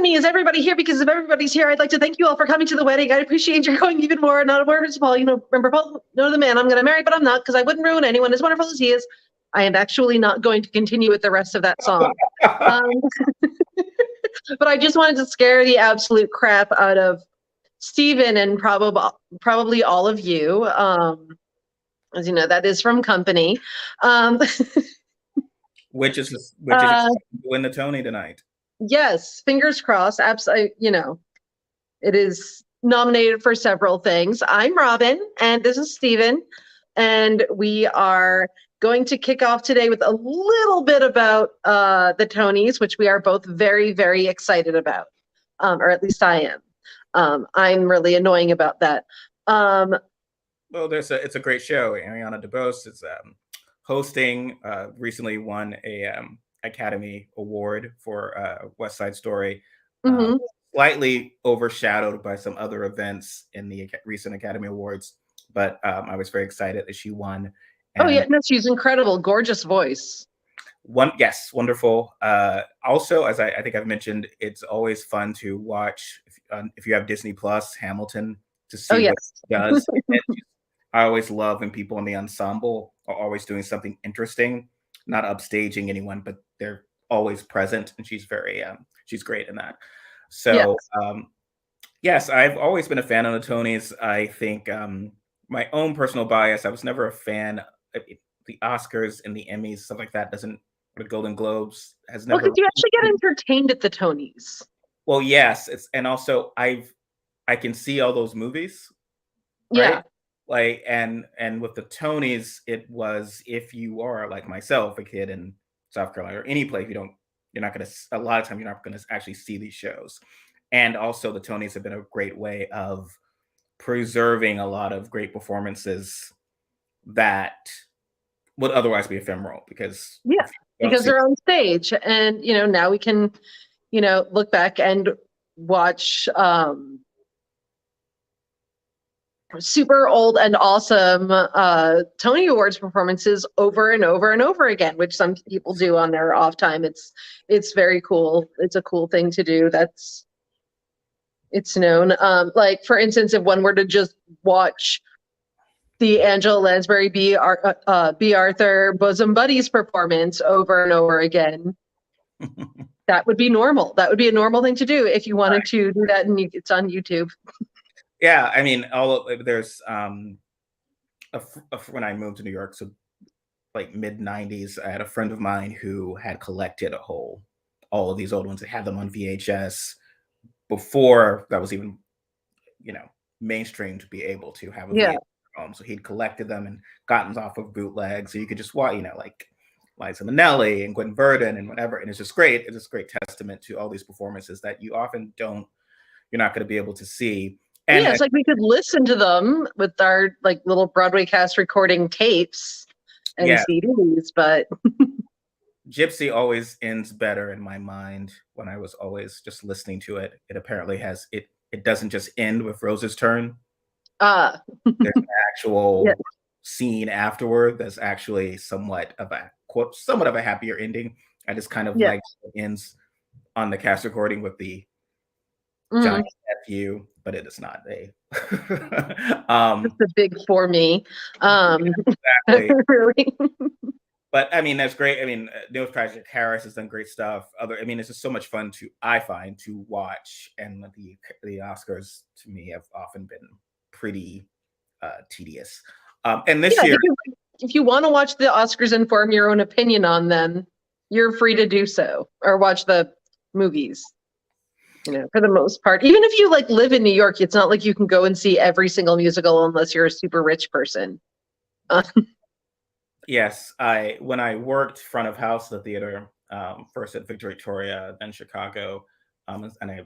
me is everybody here, because if everybody's here, I'd like to thank you all for coming to the wedding. I appreciate your going even more. Not a word of Paul. Remember, Paul, know the man I'm going to marry, but I'm not, because I wouldn't ruin anyone as wonderful as he is. I am actually not going to continue with the rest of that song. But I just wanted to scare the absolute crap out of Stephen and probably all of you. As you know, that is from Company. Which is win the Tony tonight. Yes, fingers crossed. Absolutely, it is nominated for several things. I'm Robyn, and this is Stephen, and we are going to kick off today with a little bit about the Tonys, which we are both very, very excited about, or at least I am. I'm really annoying about that. Well, it's a great show. Ariana DeBose is hosting. Recently won a Academy Award for West Side Story. Slightly overshadowed by some other events in the recent Academy Awards, but I was very excited that she won. And no, she's incredible, gorgeous voice. Wonderful. Also, as I think I've mentioned, it's always fun to watch if you have Disney Plus, Hamilton, to see what she does. I always love when people in the ensemble are always doing something interesting, not upstaging anyone, but they're always present, and she's great in that. So yes, I've always been a fan of the Tonys. I think my own personal bias, I was never a fan of the Oscars and the Emmys, stuff like that. The Golden Globes has never. Well, did you actually get entertained at the Tonys? Well, yes, and also I can see all those movies. Right? Yeah. And with the Tonys, it was, if you are like myself, a kid in South Carolina or any place, a lot of times you're not going to actually see these shows. And also the Tonys have been a great way of preserving a lot of great performances that would otherwise be ephemeral because they're on stage. And, now we can, look back and watch super old and awesome Tony Awards performances over and over and over again, which some people do on their off time. It's very cool. It's a cool thing to do. It's known. Like, for instance, if one were to just watch the Angela Lansbury B. Arthur Bosom Buddies performance over and over again, that would be normal. That would be a normal thing to do if you wanted to do that, and it's on YouTube. Yeah, I mean, there's when I moved to New York, so like mid '90s, I had a friend of mine who had collected all of these old ones. They had them on VHS before that was even, mainstream to be able to have a VHS home. So he'd collected them and gotten off of bootlegs, so you could just watch, like Liza Minnelli and Gwen Verdon and whatever. And it's just great. It's just great testament to all these performances that you often you're not going to be able to see. And it's like we could listen to them with our little Broadway cast recording tapes and CDs, but Gypsy always ends better in my mind when I was always just listening to it. It apparently has it doesn't just end with Rose's turn. There's an actual scene afterward that's actually somewhat of a happier ending. I just kind of like it ends on the cast recording with the giant FU, but it is not a it's a big for me. Exactly. Really. But I mean, that's great. I mean, Neil Patrick Harris has done great stuff. It's just so much fun I find to watch, and the Oscars to me have often been pretty tedious. And this year, if you want to watch the Oscars and form your own opinion on them, you're free to do so, or watch the movies. For the most part, even if you live in New York, it's not like you can go and see every single musical unless you're a super rich person. Yes, when I worked front of house at the theater, first at Victoria, then Chicago, and I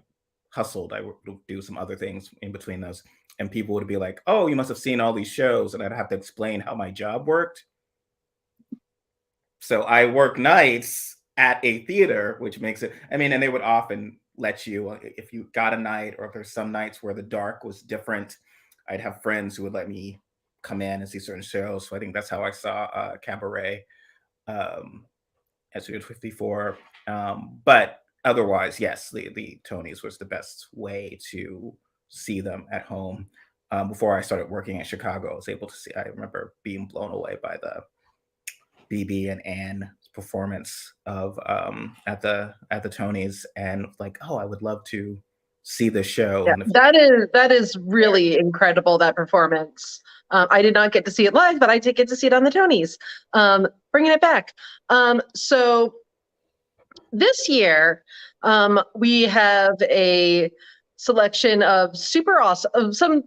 hustled. I would do some other things in between those, and people would be like, "Oh, you must have seen all these shows," and I'd have to explain how my job worked. So I work nights at a theater, which makes it. And they would often let you, if you got a night, or if there's some nights where the dark was different, I'd have friends who would let me come in and see certain shows. So I think that's how I saw Cabaret at Studio 54. But otherwise, yes, the Tonys was the best way to see them at home. Before I started working in Chicago, I was able to see. I remember being blown away by the BB and Ann performance of at the Tonys, and like, oh, I would love to see the show. Yeah, And that is really incredible, that performance. I did not get to see it live, but I did get to see it on the Tonys. Bringing it back. So this year, we have a selection of super awesome, of some,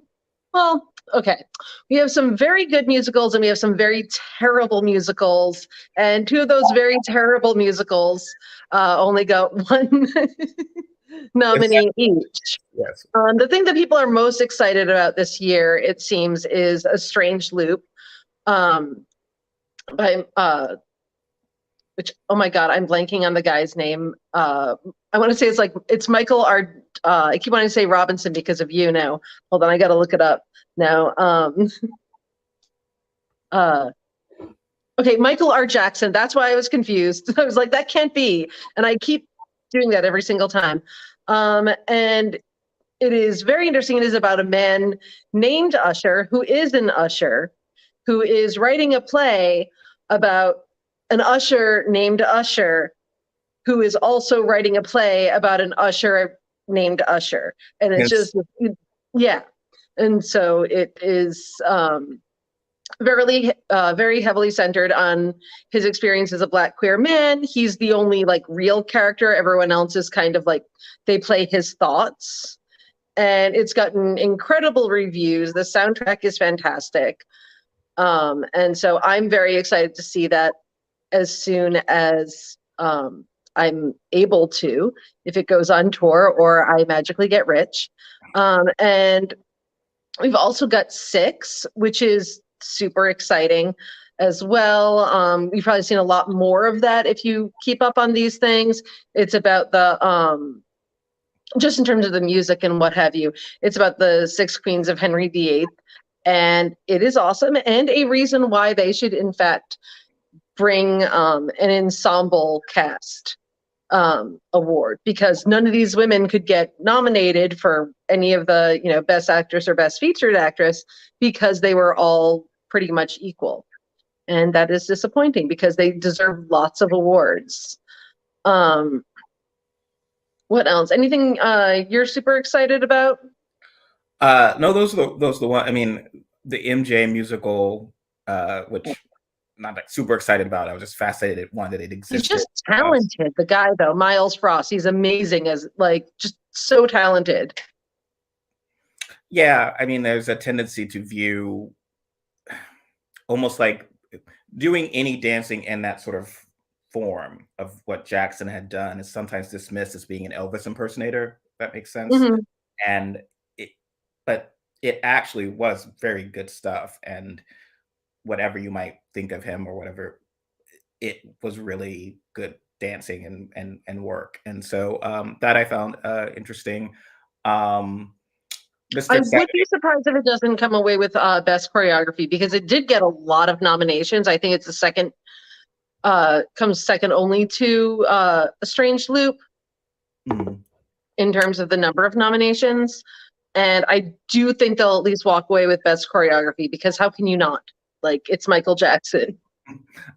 well, okay. We have some very good musicals and we have some very terrible musicals. And two of those very terrible musicals only got one nominee each. yes, The thing that people are most excited about this year, it seems, is A Strange Loop, by which, oh my God, I'm blanking on the guy's name. I want to say it's Michael R. I keep wanting to say Robinson because of you now. Hold on, I got to look it up now. Okay, Michael R. Jackson. That's why I was confused. I was like, that can't be. And I keep doing that every single time. And it is very interesting. It is about a man named Usher, who is an usher, who is writing a play about an usher named Usher, who is also writing a play about an usher named Usher. And it's yes, just, yeah. And so it is very heavily centered on his experience as a Black queer man. He's the only like real character. Everyone else is kind of like, they play his thoughts. And it's gotten incredible reviews. The soundtrack is fantastic. And so I'm very excited to see that as soon as I'm able to, if it goes on tour or I magically get rich. And we've also got Six, which is super exciting as well. You've probably seen a lot more of that if you keep up on these things. It's about the just in terms of the music and what have you, it's about the six queens of Henry VIII. And it is awesome, and a reason why they should, in fact, bring an ensemble cast award, because none of these women could get nominated for any of the, best actress or best featured actress, because they were all pretty much equal. And that is disappointing because they deserve lots of awards. What else? Anything you're super excited about? no, those are the one. I mean, the MJ musical, which I'm not like super excited about. I was just fascinated one that it He's existed. just talented, the guy though, Miles Frost. He's amazing, as like just so talented. Yeah, I mean, there's a tendency to view almost like doing any dancing in that sort of form of what Jackson had done is sometimes dismissed as being an Elvis impersonator. If that makes sense. Hmm. And it, but it actually was very good stuff. And whatever you might think of him or whatever, it was really good dancing and work. And so that I found interesting. I Mr. would be surprised if it doesn't come away with best choreography, because it did get a lot of nominations. I think it's the second, comes second only to A Strange Loop in terms of the number of nominations. And I do think they'll at least walk away with best choreography, because how can you not? Like, it's Michael Jackson.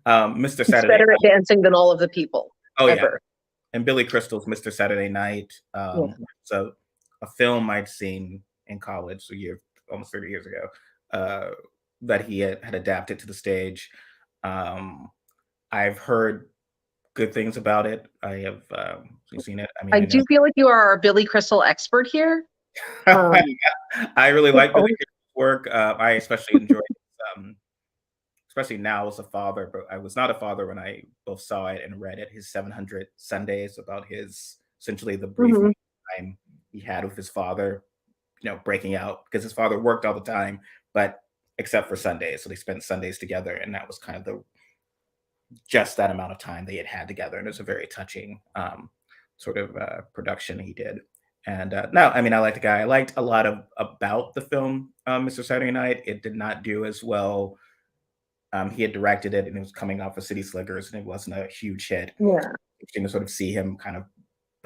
Mr. He's Saturday better Night. at dancing than all of the people Yeah, ever. and Billy Crystal's Mr. Saturday Night. Yeah. So a film I'd seen in college almost 30 years ago, that he had adapted to the stage. I've heard good things about it. I have seen it. I mean, I I know do feel like you are our Billy Crystal expert here. I really like Billy Crystal's work. I especially enjoyed especially now as a father, but I was not a father when I both saw it and read it. His 700 Sundays, about his essentially the brief time he had with his father, breaking out because his father worked all the time, but except for Sundays. So they spent Sundays together, and that was kind of just that amount of time they had together. And it was a very touching sort of production he did. And no, I mean, I liked the guy. I liked a lot about the film, Mr. Saturday Night. It did not do as well. He had directed it, and it was coming off of City Slickers, and it wasn't a huge hit. Yeah. To sort of see him kind of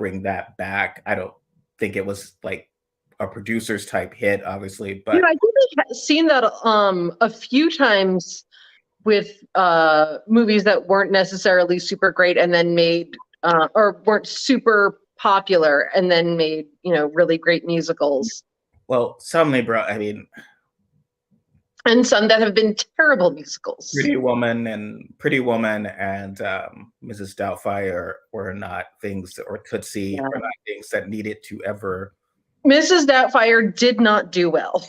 bring that back. I don't think it was like a producer's type hit, obviously, You but know, I think we've seen that a few times with movies that weren't necessarily super great and then made or weren't super popular and then made, you know, really great musicals. well, some they brought. I mean, And some that have been terrible musicals. Pretty Woman and Mrs. Doubtfire were not things, or Tootsie Yeah. were not things that needed to ever. Mrs. Doubtfire did not do well.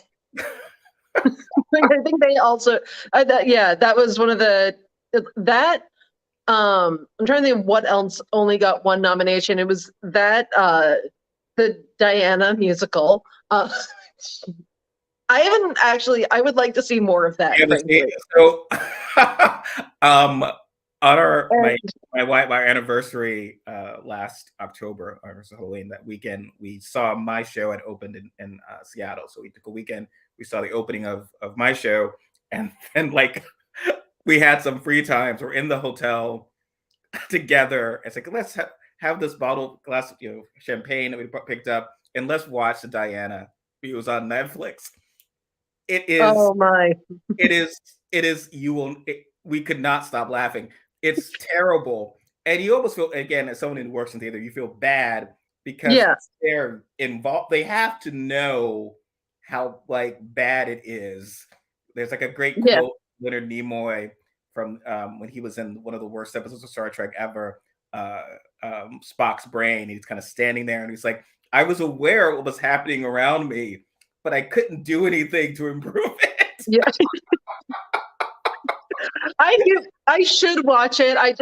I think they also, that was one of the, that, I'm trying to think of what else only got one nomination. It was that, the Diana musical. I haven't actually, I would like to see more of that, frankly. So, on my anniversary last October, or it was Halloween, that weekend, we saw my show had opened in Seattle. So we took a weekend, we saw the opening of my show, and then like we had some free times. We're in the hotel together. It's like, let's have this glass of champagne that we picked up, and let's watch the Diana. It was on Netflix. It is. Oh my! It is. We could not stop laughing. It's terrible, and you almost feel, again, as someone who works in theater, you feel bad because they're involved. They have to know how like bad it is. There's like a great quote, Leonard Nimoy, from when he was in one of the worst episodes of Star Trek ever, Spock's brain. He's kind of standing there and he's like, I was aware of what was happening around me, but I couldn't do anything to improve it. Yeah. I should watch it. I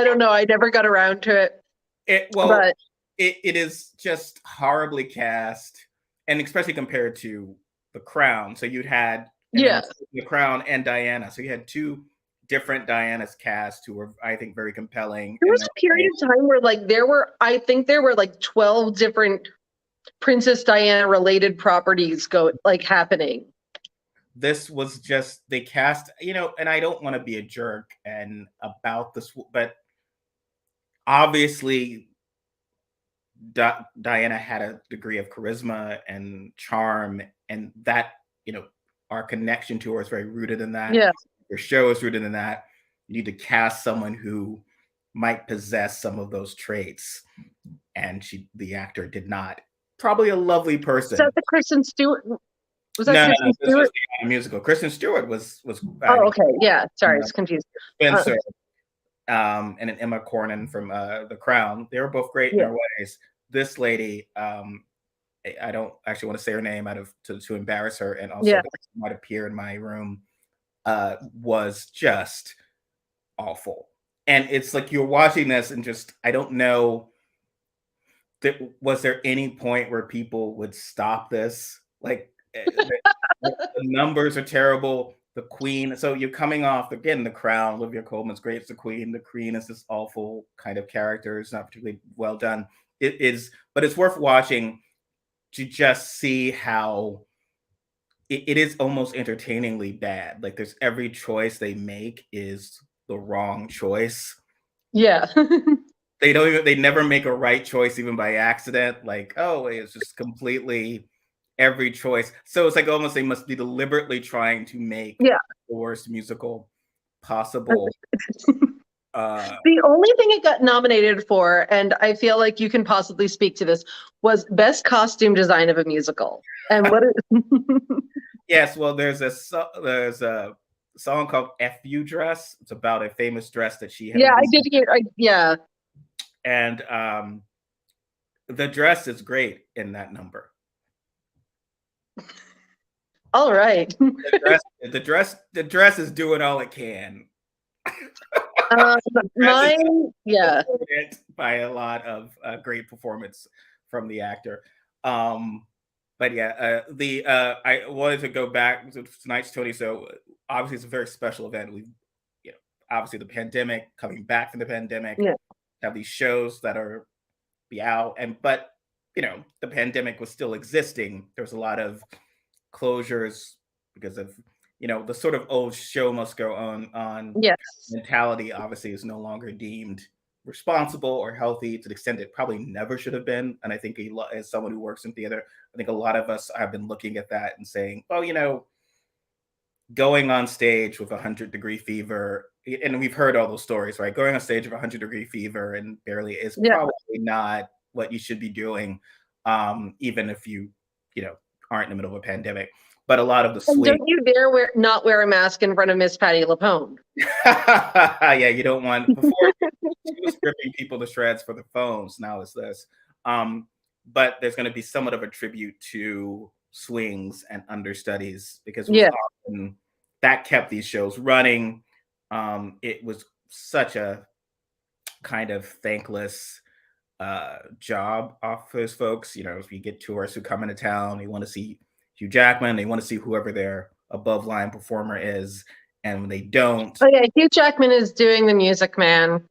don't know. I never got around to it. It is just horribly cast, and especially compared to The Crown. So you'd had The Crown and Diana. So you had two different Diana's cast who were, I think, very compelling. There was a period of time where like I think there were like 12 different Princess Diana related properties happening. This was just, they cast, and I don't want to be a jerk and about this, but obviously Diana had a degree of charisma and charm, and that, our connection to her is very rooted in that. Yeah. Your show is rooted in that. You need to cast someone who might possess some of those traits, and the actor did not. Probably a lovely person. Is that the Kristen Stewart? Was that Kristen Stewart? This was the musical. Kristen Stewart was. Oh, okay. Yeah. Sorry, I was confused. Spencer, and an Emma Corrin from The Crown. They were both great in their ways. This lady, I don't actually want to say her name to embarrass her, and also might appear in my room, was just awful. And it's like you're watching this and just, I don't know, was there any point where people would stop this? Like, the numbers are terrible. The Queen, so you're coming off, again, The Crown, Olivia Colman's great as the Queen. The Queen is this awful kind of character. It's not particularly well done. It is, but it's worth watching to just see how it is almost entertainingly bad. Like, there's every choice they make is the wrong choice. Yeah. They never make a right choice, even by accident. Like, oh, it's just completely every choice. So it's like almost they must be deliberately trying to make the worst musical possible. The only thing it got nominated for, and I feel like you can possibly speak to this, was best costume design of a musical. And what is Yes, well, there's a song called "F.U. Dress." It's about a famous dress that she had. Yeah, I did hear. And the dress is great in that number. All right. The dress is doing all it can. By a lot of great performance from the actor. But I wanted to go back to tonight's Tony. So obviously it's a very special event. We, obviously the pandemic, coming back from the pandemic, have these shows that are out, but the pandemic was still existing. There was a lot of closures because of the sort of old show must go on mentality obviously is no longer deemed responsible or healthy to the extent it probably never should have been. And I think as someone who works in theater, I think a lot of us have been looking at that and saying, well, going on stage with 100-degree fever, and we've heard all those stories, right? Going on stage with 100-degree fever and barely is probably not what you should be doing, even if you aren't in the middle of a pandemic. But a lot of the swing. Don't you dare not wear a mask in front of Miss Patti LuPone. Yeah, you don't want. Before she was ripping people to shreds for the phones. Now it's this. But there's going to be somewhat of a tribute to swings and understudies, because it was often that kept these shows running. It was such a kind of thankless job off those folks. If you get tourists who come into town, they want to see Hugh Jackman, they want to see whoever their above line performer is, and when they don't. Oh yeah, Hugh Jackman is doing The Music Man.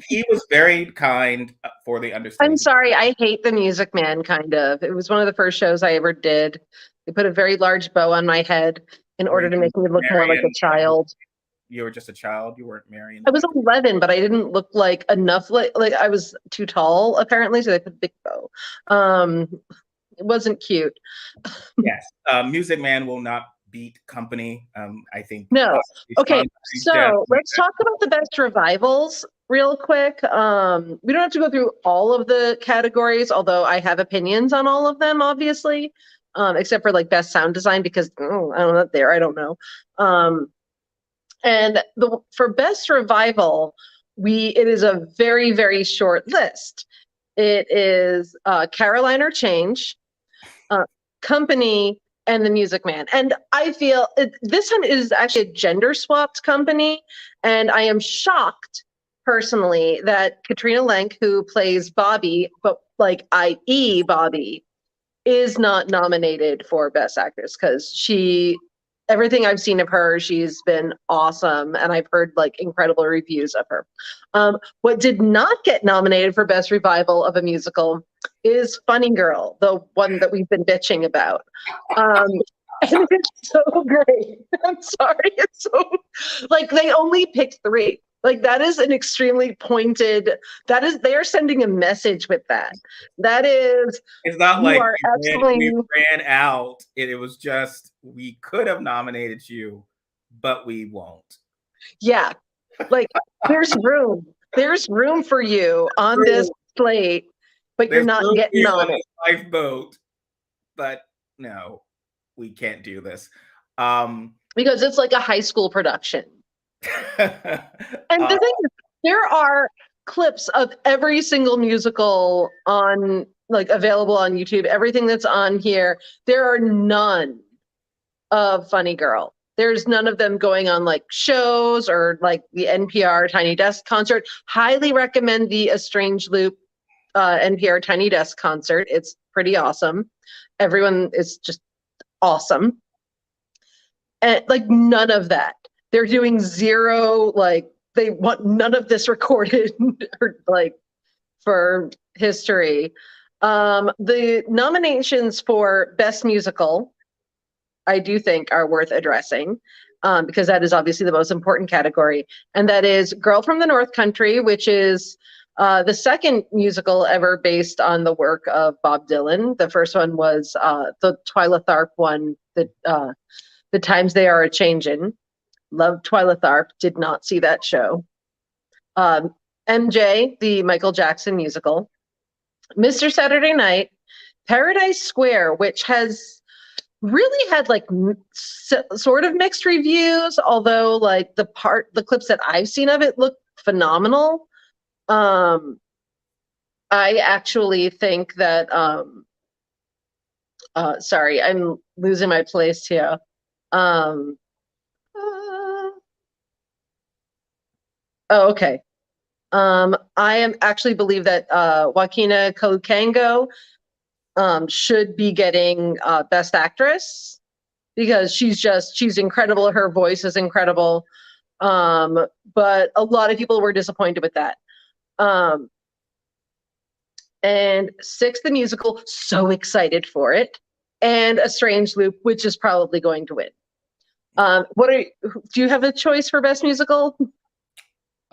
He was very kind for the understudy. I'm sorry, I hate The Music Man, kind of. It was one of the first shows I ever did. They put a very large bow on my head in order to make me look more like a child. You were just a child? You weren't married? I was 11, but I didn't look like enough, like I was too tall, apparently, so they put a big bow. It wasn't cute. Yes. Music Man will not beat Company, I think. No. Okay, so let's talk about the best revivals real quick. We don't have to go through all of the categories, although I have opinions on all of them, obviously, except for like best sound design, because I'm not there. I don't know. And for best revival, it is a very, very short list. It is Caroline or Change, Company, and The Music Man. And I feel this one is actually a gender swapped Company. And I am shocked personally that Katrina Lenk, who plays Bobby, but like i.e. Bobby, is not nominated for Best Actress, because everything I've seen of her, she's been awesome. And I've heard like incredible reviews of her. What did not get nominated for Best Revival of a Musical is Funny Girl, the one that we've been bitching about. And it's so great. I'm sorry. It's so, like, they only picked 3. Like, that is an extremely pointed, they are sending a message with that. That is, it's not like we ran out. It was just, we could have nominated you, but we won't. Yeah. Like, there's room for you on this slate, but you're not getting on it. Lifeboat, but no, we can't do this. Because it's like a high school production. And the thing is, there are clips of every single musical on, like, available on YouTube, everything that's on here. There are none of Funny Girl. There's none of them going on like shows or like the NPR Tiny Desk concert. Highly recommend the A Strange Loop NPR Tiny Desk concert. It's pretty awesome. Everyone is just awesome. And like none of that. They're doing zero, like they want none of this recorded or like for history. The nominations for Best Musical, I do think, are worth addressing, because that is obviously the most important category. And that is Girl from the North Country, which is the second musical ever based on the work of Bob Dylan. The first one was the Twyla Tharp one, The Times They Are A-Changin'. Loved Twyla Tharp, did not see that show. MJ, the Michael Jackson musical. Mr. Saturday Night. Paradise Square, which has really had like sort of mixed reviews, although like the clips that I've seen of it look phenomenal. I actually think that sorry, I'm losing my place here. Oh, okay. I actually believe that Joaquina Kalukango should be getting Best Actress, because she's incredible. Her voice is incredible. But a lot of people were disappointed with that. And Six, the musical, so excited for it. And A Strange Loop, which is probably going to win. Do you have a choice for Best Musical?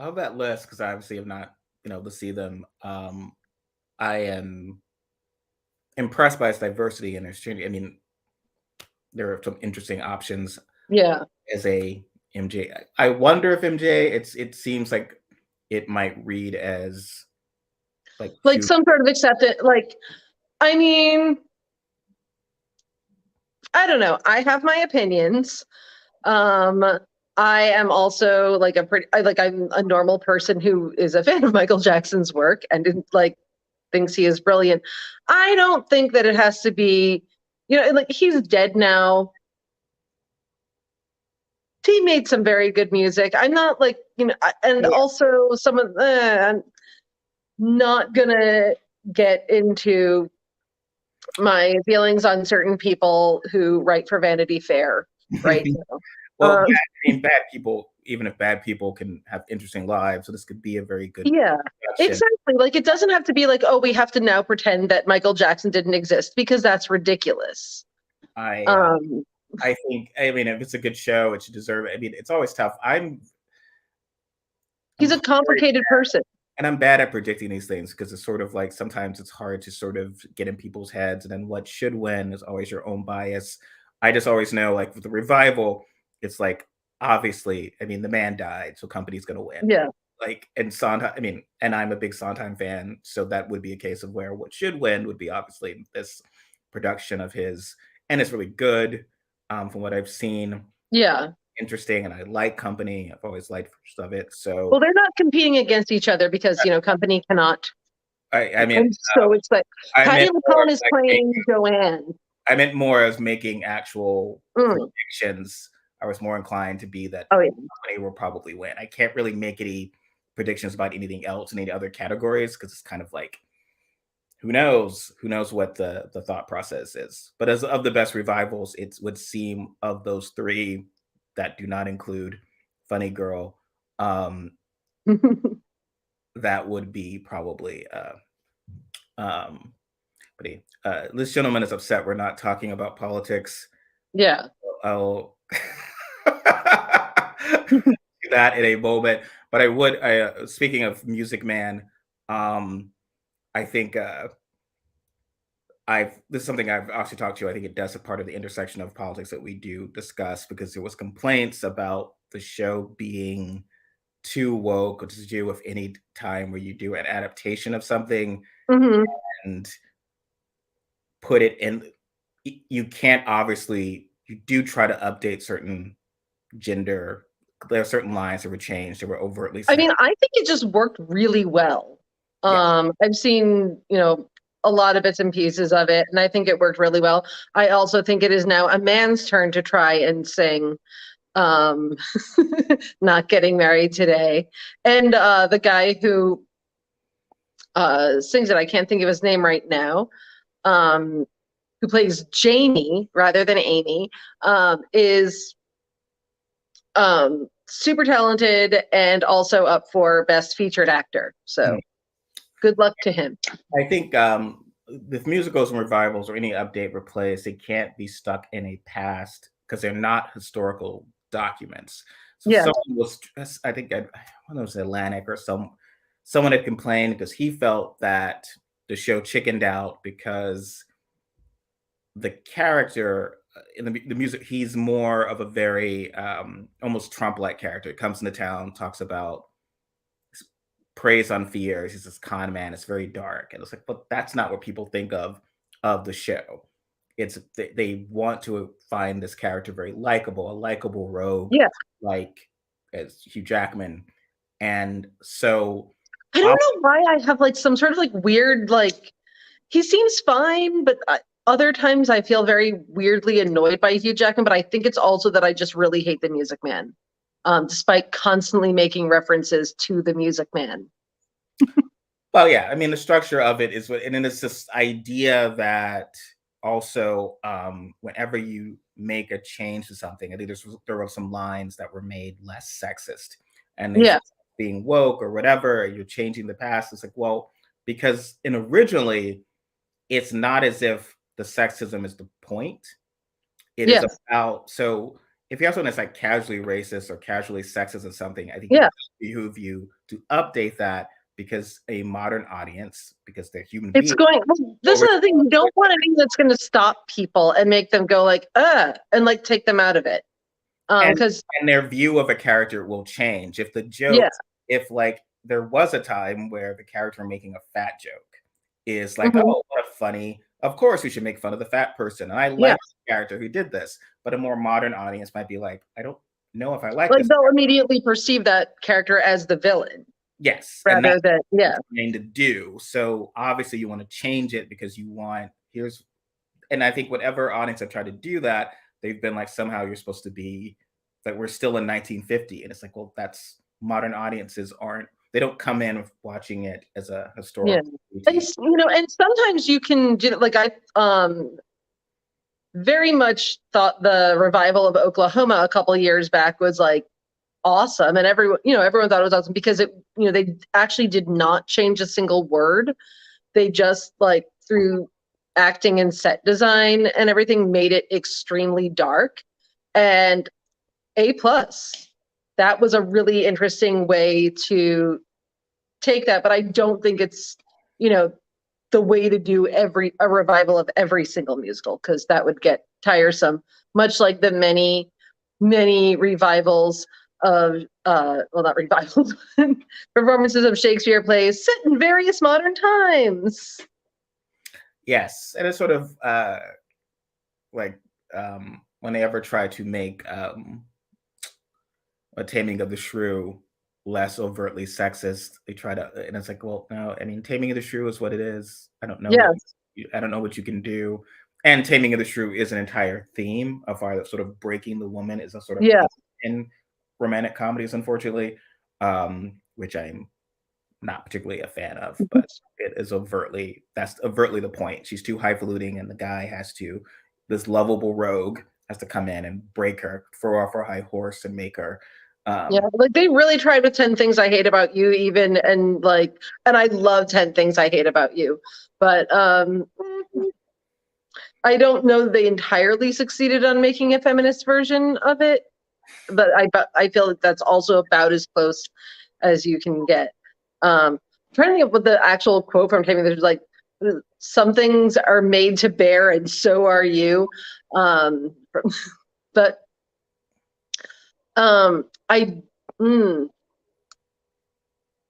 of that list, because I obviously have not been able to see them, I am impressed by its diversity and its I mean, there are some interesting options Yeah. as a MJ. I wonder if MJ, it seems like it might read as like Like too. some sort of acceptance. Like, I mean, I don't know. I have my opinions. Um, I am also like I'm a normal person who is a fan of Michael Jackson's work and like thinks he is brilliant. I don't think that it has to be, like he's dead now. He made some very good music. I'm not like, and Yeah. also I'm not gonna get into my feelings on certain people who write for Vanity Fair right now. Well, Um, I mean, bad people, even if bad people can have interesting lives, so this could be a very good yeah, discussion. exactly. Like it doesn't have to be like, oh, we have to now pretend that Michael Jackson didn't exist because that's ridiculous. I Um, I think, I mean, if it's a good show, it should deserve it. I mean, it's always tough. he's I'm a very complicated person. and I'm bad at predicting these things because it's sort of like sometimes it's hard to sort of get in people's heads, and then what should win is always your own bias. I just always know, like with the revival, it's like obviously, I mean, the man died, so company's gonna win. Yeah, Like and Sondheim, I mean, and I'm a big Sondheim fan, so that would be a case of where what should win would be obviously this production of his, and it's really good from what I've seen. yeah. Interesting, and I like Company. I've always liked first of it, so Well, they're not competing against each other because company cannot. I mean, And so it's like I Patty meant more LuPone as is like playing Joanne. I meant more as making actual Mm. predictions. I was more inclined to be that Oh yeah, Company will probably win. I can't really make any predictions about anything else in any other categories because it's kind of like who knows? Who knows what the thought process is? But as of the best revivals, it would seem of those three that do not include Funny Girl, um, that would be probably um, this gentleman is upset we're not talking about politics. yeah. I'll do that in a moment. But speaking of Music Man, um, I think this is something I've actually talked to. I think it does a part of the intersection of politics that we do discuss because there was complaints about the show being too woke, to do with any time where you do an adaptation of something Hmm. and put it in. You can't obviously. You do try to update certain gender. There are certain lines that were changed. That were overtly I sexist. mean, I think it just worked really well. Yeah, I've seen, a lot of bits and pieces of it, and I think it worked really well. I also think it is now a man's turn to try and sing um Not Getting Married Today. And the guy who sings it, I can't think of his name right now, um, who plays Jamie rather than Amy, is super talented and also up for Best Featured Actor. So good luck to him. I think with musicals and revivals or any update replace, they can't be stuck in a past because they're not historical documents. So Yeah. someone was, I think, I don't know, it was Atlantic or someone had complained because he felt that the show chickened out because the character in the music, he's more of a very almost Trump-like character. He comes into town, talks about preys on fears. He's this con man. It's very dark, and it's like, but that's not what people think of the show. It's they want to find this character very likable, a likable rogue, Yeah. like as Hugh Jackman, and so I don't know why I have like some sort of like weird, like, he seems fine, but other times I feel very weirdly annoyed by Hugh Jackman. But I think it's also that I just really hate the Music Man, despite constantly making references to the Music Man. well, yeah, I mean, the structure of it is what, and then it's this idea that also, whenever you make a change to something, I think there were some lines that were made less sexist, and they Yeah. being woke or whatever, you're changing the past. It's like, well, because in originally, it's not as if the sexism is the point. It is Yes. about, so if you have something that's like casually racist or casually sexist or something, I think it Yeah. behooves you to update that because a modern audience, because they're human It's beings, going, this will is the thing, you don't want anything that's going to stop people and make them go like, and like take them out of it. and Because, their view of a character will change. If the yeah. jokes, if like there was a time where the character making a fat joke is like, Mhm. oh, what a funny, of course we should make fun of the fat person. And I Yeah. like the character who did this. But a more modern audience might be like, I don't know if I like Like this. they'll immediately perceive that character as the villain Yes. And rather that's than, yeah. trying to do. So obviously you want to change it because you want, here's, and I think whatever audience have tried to do that, they've been like, somehow you're supposed to be like, we're still in 1950. And it's like, well, that's modern audiences aren't, they don't come in watching it as a Yeah. historical And, duty. and sometimes you can do, like, I, very much thought the revival of Oklahoma a couple of years back was like awesome, and everyone, everyone thought it was awesome because it, they actually did not change a single word. They just, like, through acting and set design and everything, made it extremely dark, and A plus. That was a really interesting way to take that, but I don't think it's, the way to do a revival of every single musical, because that would get tiresome, much like the many revivals of well, not revivals, performances of Shakespeare plays set in various modern times. Yes. And it's sort of like when they ever try to make a Taming of the Shrew less overtly sexist, they try to, and it's like, well, no, I mean, Taming of the Shrew is what it is. I don't know what Yes. I don't know what you can do. And Taming of the Shrew is an entire theme of our sort of breaking the woman is a sort of Yeah. theme in romantic comedies, unfortunately, which I'm not particularly a fan of, but it is overtly, that's overtly the point. She's too highfalutin, and the guy has to, this lovable rogue has to come in and break her, throw off her high horse, and make her. Yeah, like they really tried with 10 Things I Hate About You, even, and I love 10 Things I Hate About You, but I don't know that they entirely succeeded on making a feminist version of it, but I feel that that's also about as close as you can get. I'm trying to think of what the actual quote from Taming there's like, some things are made to bear and so are you. But I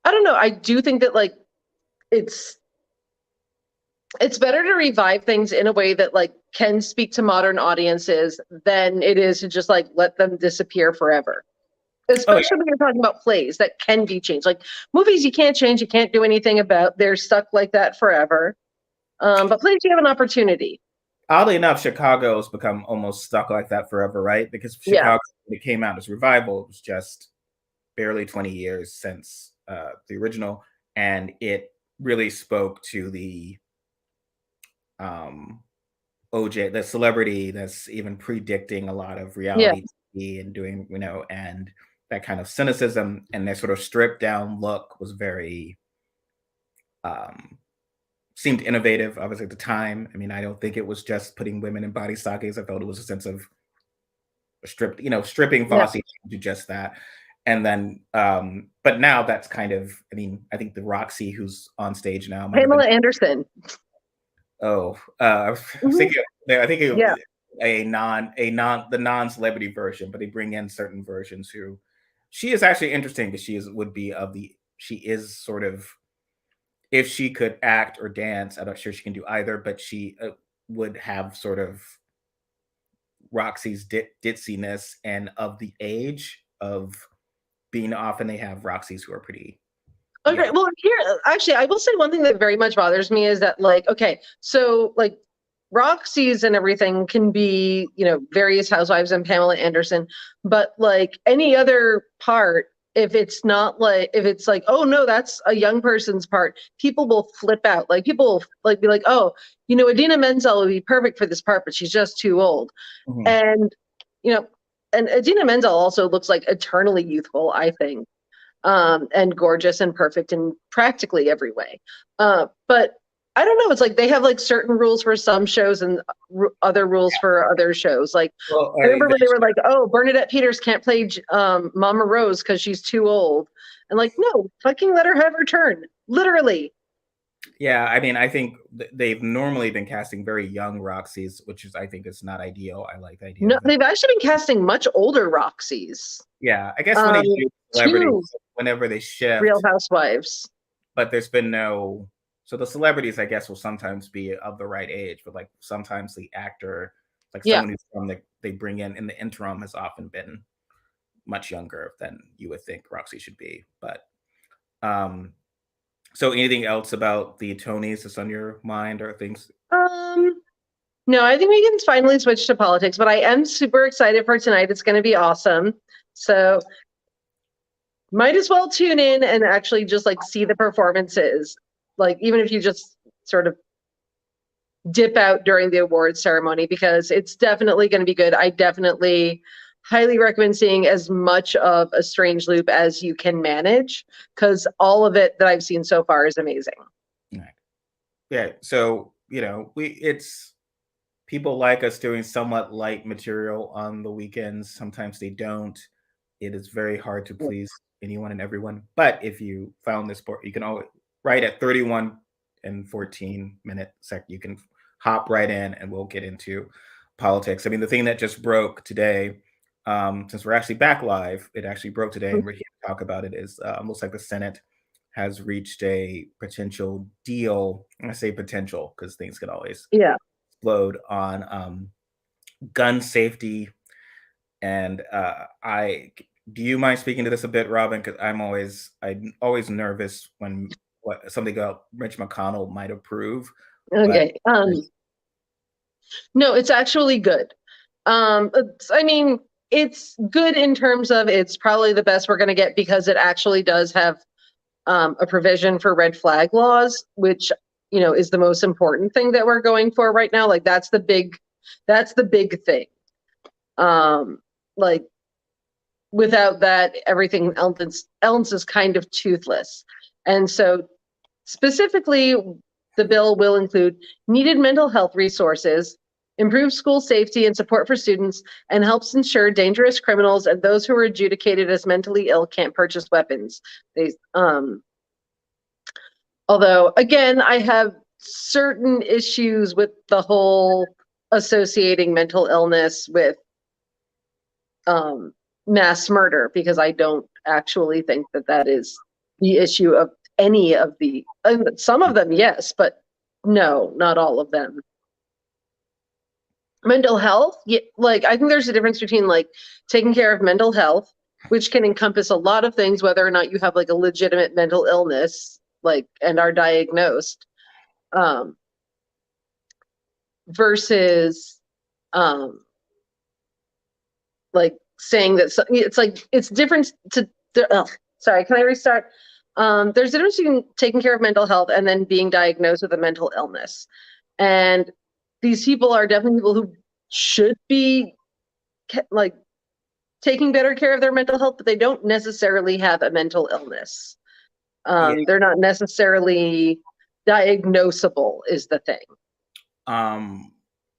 I don't know. I do think that, like, it's better to revive things in a way that, like, can speak to modern audiences than it is to just, like, let them disappear forever. Oh yeah. Especially when you're talking about plays that can be changed. Like movies, you can't change, you can't do anything about. They're stuck like that forever. But plays, you have an opportunity. Oddly enough, Chicago's become almost stuck like that forever, right? Because Yeah. Chicago, when it came out as revival, it was just barely 20 years since the original, and it really spoke to the um, OJ, the celebrity that's even predicting a lot of Yeah. reality TV and doing, and that kind of cynicism and their sort of stripped down look was very um, seemed innovative, obviously at the time. I mean, I don't think it was just putting women in body stockings. I felt it was a sense of stripping Yeah. Fosse to just that. And then, but now that's kind of, I mean, I think the Roxy who's on stage now might have been, Pamela Anderson. I was Mhm. thinking, I think Yeah. the non-celebrity version, but they bring in certain versions who, she is actually interesting because she is sort of, if she could act or dance, I'm not sure she can do either, but she would have sort of Roxy's ditziness and of the age of being, often they have Roxy's who are pretty Okay, young. well, here, actually, I will say one thing that very much bothers me is that, like, okay, so, like, Roxy's and everything can be, various housewives and Pamela Anderson, but, like, any other part, if it's not like, if it's like, oh no, that's a young person's part, people will flip out. Like, people will, like, be like, oh, Idina Menzel would be perfect for this part, but she's just too old. Mhm. And, you know, and Idina Menzel also looks like eternally youthful, I think, and gorgeous and perfect in practically every way. But I don't know. It's like they have like certain rules for some shows and other rules for other shows. Like Well, I remember when they were like, "Oh, Bernadette Peters can't play Mama Rose because she's too old," and like, no, fucking let her have her turn, literally. yeah, I mean, I think they've normally been casting very young Roxy's, which is I think is not ideal. I like the idea No, of them. they've actually been casting much older Roxy's. Yeah, I guess when they do celebrities, Two whenever they Real shift, Housewives. but there's been no. So the celebrities, I guess, will sometimes be of the right age, but like sometimes the actor, like Yeah. someone who's from they bring in the interim has often been much younger than you would think Roxy should be. But um, so anything else about the Tonys that's on your mind or things? No, I think we can finally switch to politics, but I am super excited for tonight. It's going to be awesome. So might as well tune in and actually just like see the performances. Like even if you just sort of dip out during the awards ceremony, because it's definitely going to be good. I definitely highly recommend seeing as much of A Strange Loop as you can manage, because all of it that I've seen so far is amazing. Right. Yeah. So it's people like us doing somewhat light material on the weekends. Sometimes they don't. It is very hard to please anyone and everyone. But if you found this part, you can always right at 31 and 14-minute sec. You can hop right in, and we'll get into politics. I mean, the thing that just broke today, since we're actually back live, it actually broke today, and we're here to talk about it. Is looks like the Senate has reached a potential deal. I say potential because things can always explode on gun safety. And I do you mind speaking to this a bit, Robyn? Because I'm always nervous when something Mitch McConnell might approve. Okay. No, it's actually good. I mean, it's good in terms of it's probably the best we're going to get, because it actually does have a provision for red flag laws, which is the most important thing that we're going for right now. Like that's the big thing. Like without that, everything else is kind of toothless. And so specifically, the bill will include needed mental health resources, improve school safety and support for students, and helps ensure dangerous criminals and those who are adjudicated as mentally ill can't purchase weapons. Although, again, I have certain issues with the whole associating mental illness with mass murder, because I don't actually think that is the issue of any of the, some of them, yes, but no, not all of them. Mental health, like I think there's a difference between like taking care of mental health, which can encompass a lot of things, whether or not you have like a legitimate mental illness, like, and are diagnosed, versus like saying that it's like it's different to sorry, can I restart? There's a difference between taking care of mental health and then being diagnosed with a mental illness. And these people are definitely people who should be like taking better care of their mental health, but they don't necessarily have a mental illness. They're not necessarily diagnosable is the thing.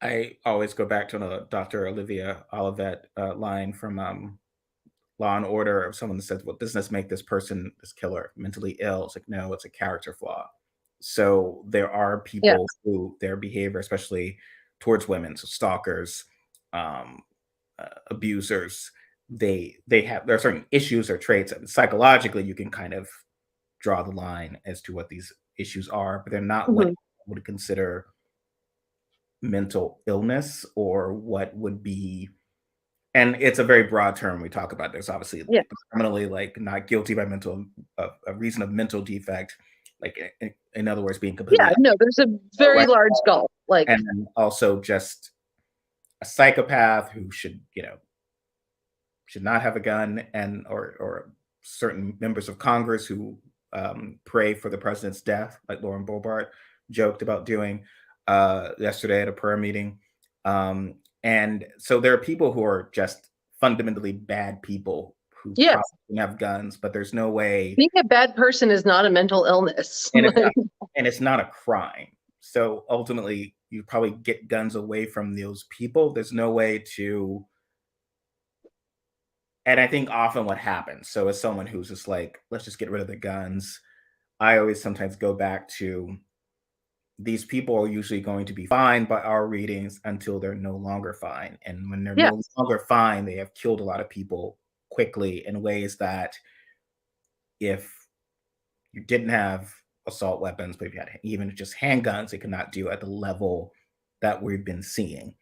I always go back to Dr. Olivia Olivet line from Law and Order, of someone that says, well, doesn't this make this person, this killer, mentally ill? It's like, no, it's a character flaw. So there are people who their behavior, especially towards women, so stalkers, abusers, there are certain issues or traits. Psychologically, you can kind of draw the line as to what these issues are, but they're not what you would consider mental illness, or what would be, and it's a very broad term we talk about. There's obviously criminally like not guilty by a reason of mental defect, like in other words, being completely there's a very large gulf, like, and then also just a psychopath who should not have a gun, and or certain members of Congress who pray for the president's death, like Lauren Boebert joked about doing yesterday at a prayer meeting. And so there are people who are just fundamentally bad people who probably have guns, but there's no way. Being a bad person is not a mental illness. And it's not a crime. So ultimately, you probably get guns away from those people. There's no way to, and I think often what happens, so as someone who's just like, let's just get rid of the guns, I always sometimes go back to these people are usually going to be fine by our readings until they're no longer fine. And when they're no Yes. longer fine, they have killed a lot of people quickly in ways that if you didn't have assault weapons, but if you had even just handguns, it could not do at the level that we've been seeing.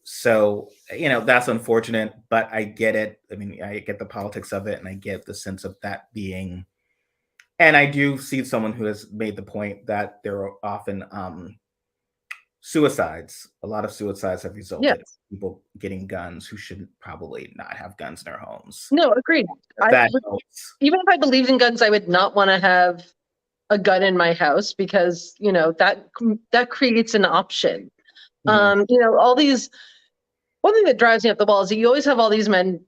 So, that's unfortunate, but I get it. I mean, I get the politics of it and I get the sense of that being, and I do see someone who has made the point that there are often suicides. A lot of suicides have resulted Yes. in people getting guns who should probably not have guns in their homes. No, agreed. That helps. Even if I believed in guns, I would not want to have a gun in my house because, that creates an option. Mhm. All these, one thing that drives me up the wall is that you always have all these men,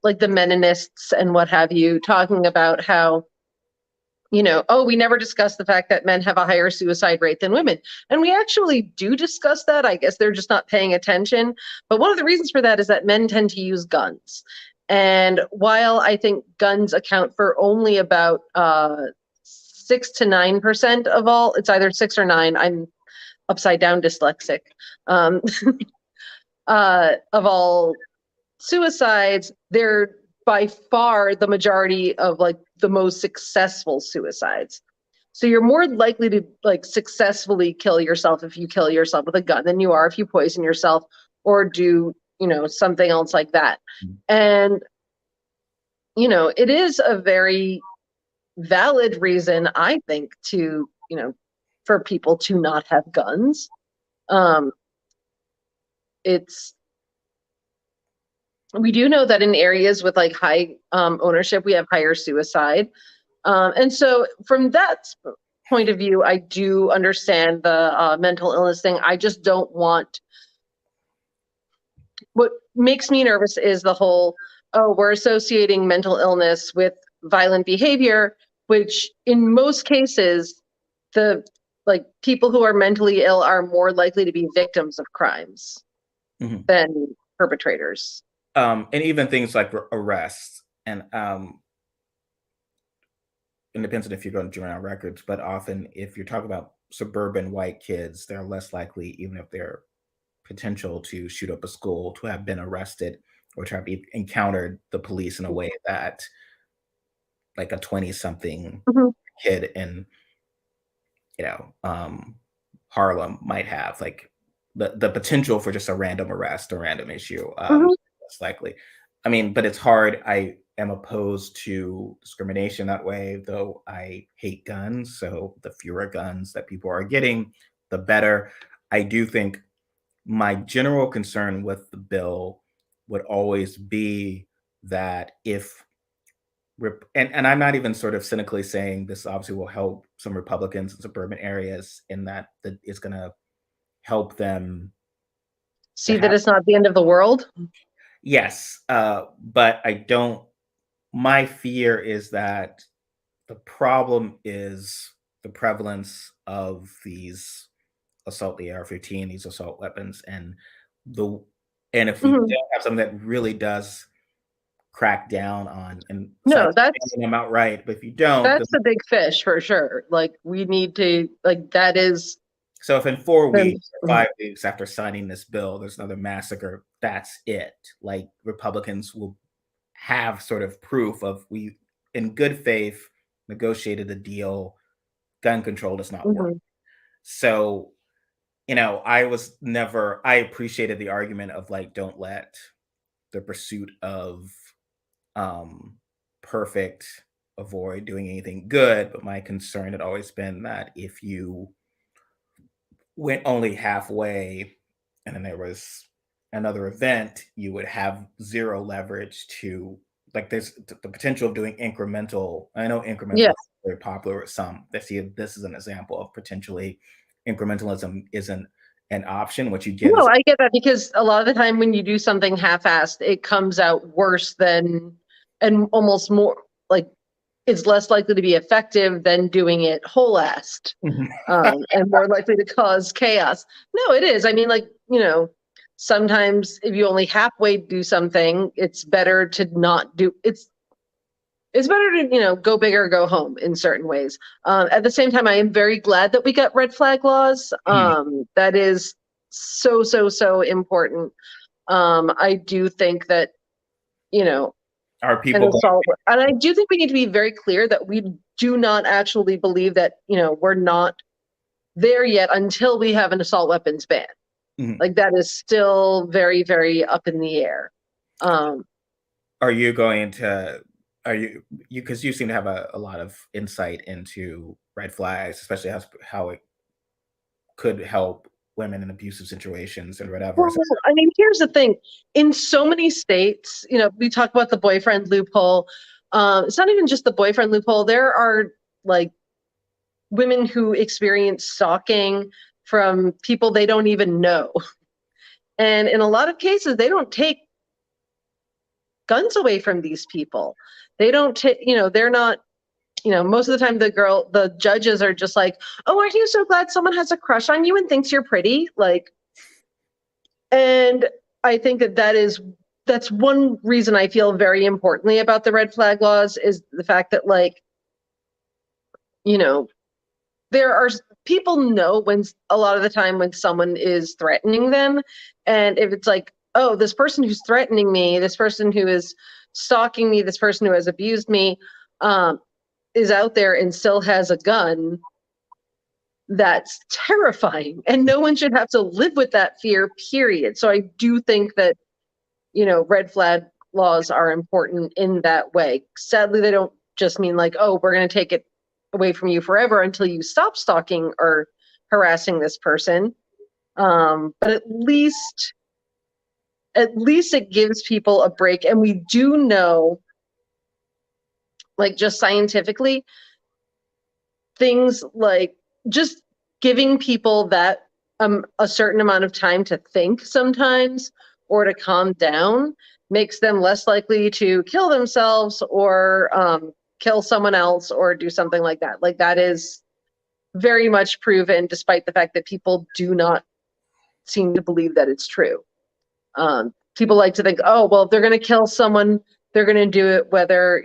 like the meninists and what have you, talking about how, oh, we never discussed the fact that men have a higher suicide rate than women. And we actually do discuss that. I guess they're just not paying attention. But one of the reasons for that is that men tend to use guns. And while I think guns account for only about 6 to 9% of all, it's either 6 or 9. I'm upside down dyslexic. Um, of all suicides, they're by far the majority of like the most successful suicides. So you're more likely to like successfully kill yourself if you kill yourself with a gun than you are if you poison yourself or do, something else like that. And, it is a very valid reason, I think, to, for people to not have guns. It's We do know that in areas with like high ownership, we have higher suicide. And so from that point of view, I do understand the mental illness thing. I just don't want, what makes me nervous is the whole, oh, we're associating mental illness with violent behavior, which in most cases, the like people who are mentally ill are more likely to be victims of crimes Mhm. than perpetrators. And even things like arrests, and it depends on if you're going to juvenile records, but often if you're talking about suburban white kids, they're less likely, even if they're potential to shoot up a school, to have been arrested or to have encountered the police in a way that like a 20 something Mhm. kid in, you know, Harlem might have, like the potential for just a random arrest or random issue. Mhm. Less likely. I mean, but it's hard. I am opposed to discrimination that way, though I hate guns. So the fewer guns that people are getting, the better. I do think my general concern with the bill would always be that if and I'm not even sort of cynically saying this obviously will help some Republicans in suburban areas in that it's going to help them to See that have, it's not the end of the world. yes, but I don't. My fear is that the problem is the prevalence of these assault, the AR-15, these assault weapons, the and if we Mhm. don't have something that really does crack down on and besides No, that's banning them outright, but if you don't, then that's the big fish for sure. Like we need to like that is so if in 4 the weeks or 5 weeks after signing this bill, there's another massacre, that's it. Like, Republicans will have sort of proof of we, in good faith, negotiated a deal, gun control does not work. Mhm. So, I appreciated the argument of like, don't let the pursuit of perfect avoid doing anything good. But my concern had always been that if you went only halfway and then there was another event, you would have zero leverage to, like, there's the potential of doing incremental. I know incremental Yeah. is very popular with some. They see this is an example of potentially incrementalism isn't an option. What you get No, is I get that because a lot of the time when you do something half-assed, it comes out worse than and almost more like is less likely to be effective than doing it whole-assed, and more likely to cause chaos. No, it is. I mean, like, sometimes if you only halfway do something, it's better to not do it's better to, go big or go home in certain ways. At the same time, I am very glad that we got red flag laws. That is so, so, so important. I do think that, Are an people assault, and I do think we need to be very clear that we do not actually believe that, we're not there yet until we have an assault weapons ban. Like, that is still very, very up in the air. Are you going to because you seem to have a lot of insight into red flags, especially how it could help women in abusive situations and whatever. Well, I mean, here's the thing. In so many states, we talk about the boyfriend loophole. It's not even just the boyfriend loophole. There are, like, women who experience stalking from people they don't even know. And in a lot of cases, they don't take guns away from these people. They don't take, they're not, most of the time the judges are just like, oh, aren't you so glad someone has a crush on you and thinks you're pretty? Like, and I think that's one reason I feel very importantly about the red flag laws, is the fact that, like, there are people know when, a lot of the time, when someone is threatening them. And if it's like, oh, this person who's threatening me, this person who is stalking me, this person who has abused me, is out there and still has a gun, that's terrifying. And no one should have to live with that fear, period. So I do think that, red flag laws are important in that way. Sadly, they don't just mean like, oh, we're going to take it away from you forever until you stop stalking or harassing this person. But at least it gives people a break. And we do know, like, just scientifically, things like just giving people that a certain amount of time to think sometimes, or to calm down, makes them less likely to kill themselves or kill someone else or do something like that. Like, that is very much proven, despite the fact that people do not seem to believe that it's true. People like to think, oh, well, if they're going to kill someone, they're going to do it whether,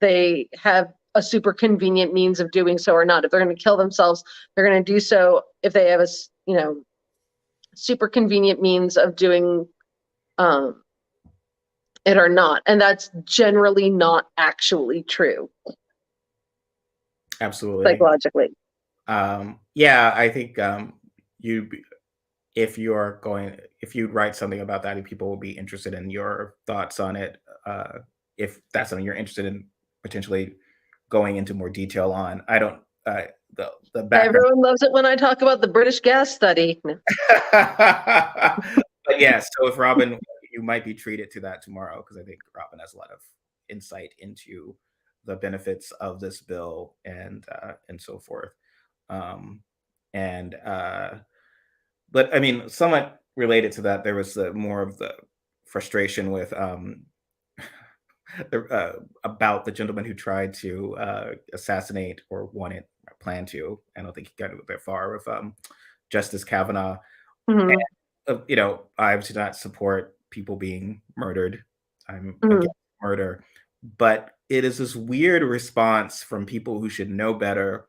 they have a super convenient means of doing so or not. If they're going to kill themselves, they're going to do so if they have a, super convenient means of doing it or not. And that's generally not actually true. Absolutely. Psychologically. Yeah, I think if you write something about that, people will be interested in your thoughts on it. If that's something you're interested in potentially going into more detail on. I don't, the background. Everyone loves it when I talk about the British gas study. But yeah, so if Robyn, you might be treated to that tomorrow, because I think Robyn has a lot of insight into the benefits of this bill and so forth. But I mean, somewhat related to that, there was more of the frustration with about the gentleman who tried to assassinate, or planned to. I don't think he got that far with Justice Kavanaugh. Mm-hmm. And, I do not support people being murdered. I'm against murder, but it is this weird response from people who should know better,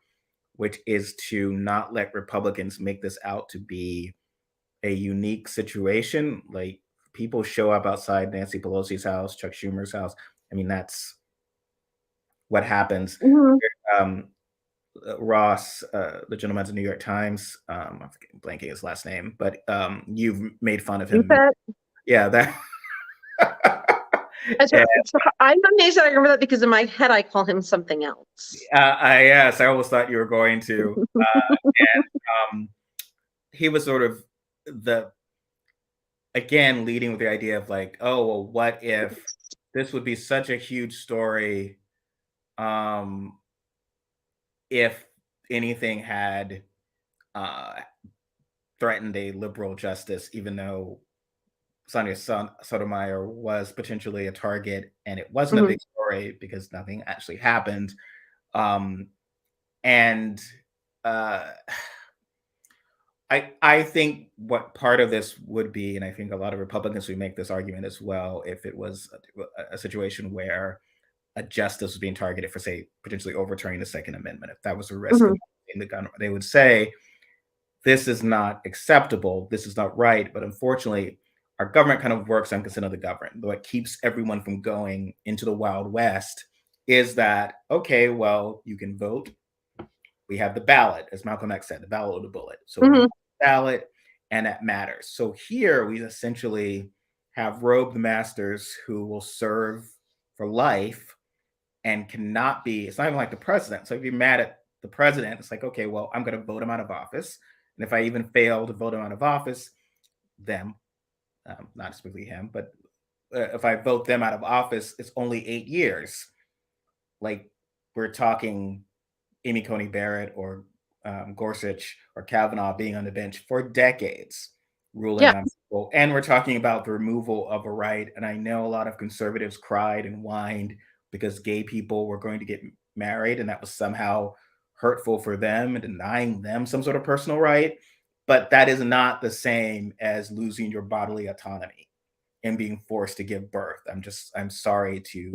which is to not let Republicans make this out to be a unique situation. Like, people show up outside Nancy Pelosi's house, Chuck Schumer's house. I mean, that's what happens. Ross, the gentleman at the New York Times, I'm blanking his last name, but you've made fun of him. Yeah, that. I'm amazed that I remember that, because in my head I call him something else. Yes, I almost thought you were going to. And he was sort of again leading with the idea of like, oh, well, what if this would be such a huge story if anything had threatened a liberal justice, even though Sonia Sotomayor was potentially a target, and it wasn't a big story. story because nothing actually happened. And I think what part of this would be, and I think a lot of Republicans would make this argument as well, if it was a situation where a justice was being targeted for, say, potentially overturning the Second Amendment. If that was a risk Mm-hmm. of the gun, they would say, this is not acceptable, this is not right. But unfortunately, our government kind of works on consent of the governed. What keeps everyone from going into the Wild West is that, okay, well, you can vote. We have the ballot, as Malcolm X said, the ballot or the bullet. So we have the ballot, and that matters. So here we essentially have robed masters who will serve for life and cannot be, it's not even like the president. So if you're mad at the president, it's like, okay, well, I'm going to vote him out of office. And if I even fail to vote him out of office, them, not specifically him, but if I vote them out of office, it's only 8 years. Like we're talking Amy Coney Barrett or Gorsuch or Kavanaugh being on the bench for decades, ruling on people. And we're talking about the removal of a right. And I know a lot of conservatives cried and whined because gay people were going to get married, and that was somehow hurtful for them and denying them some sort of personal right. But that is not the same as losing your bodily autonomy and being forced to give birth. I'm sorry to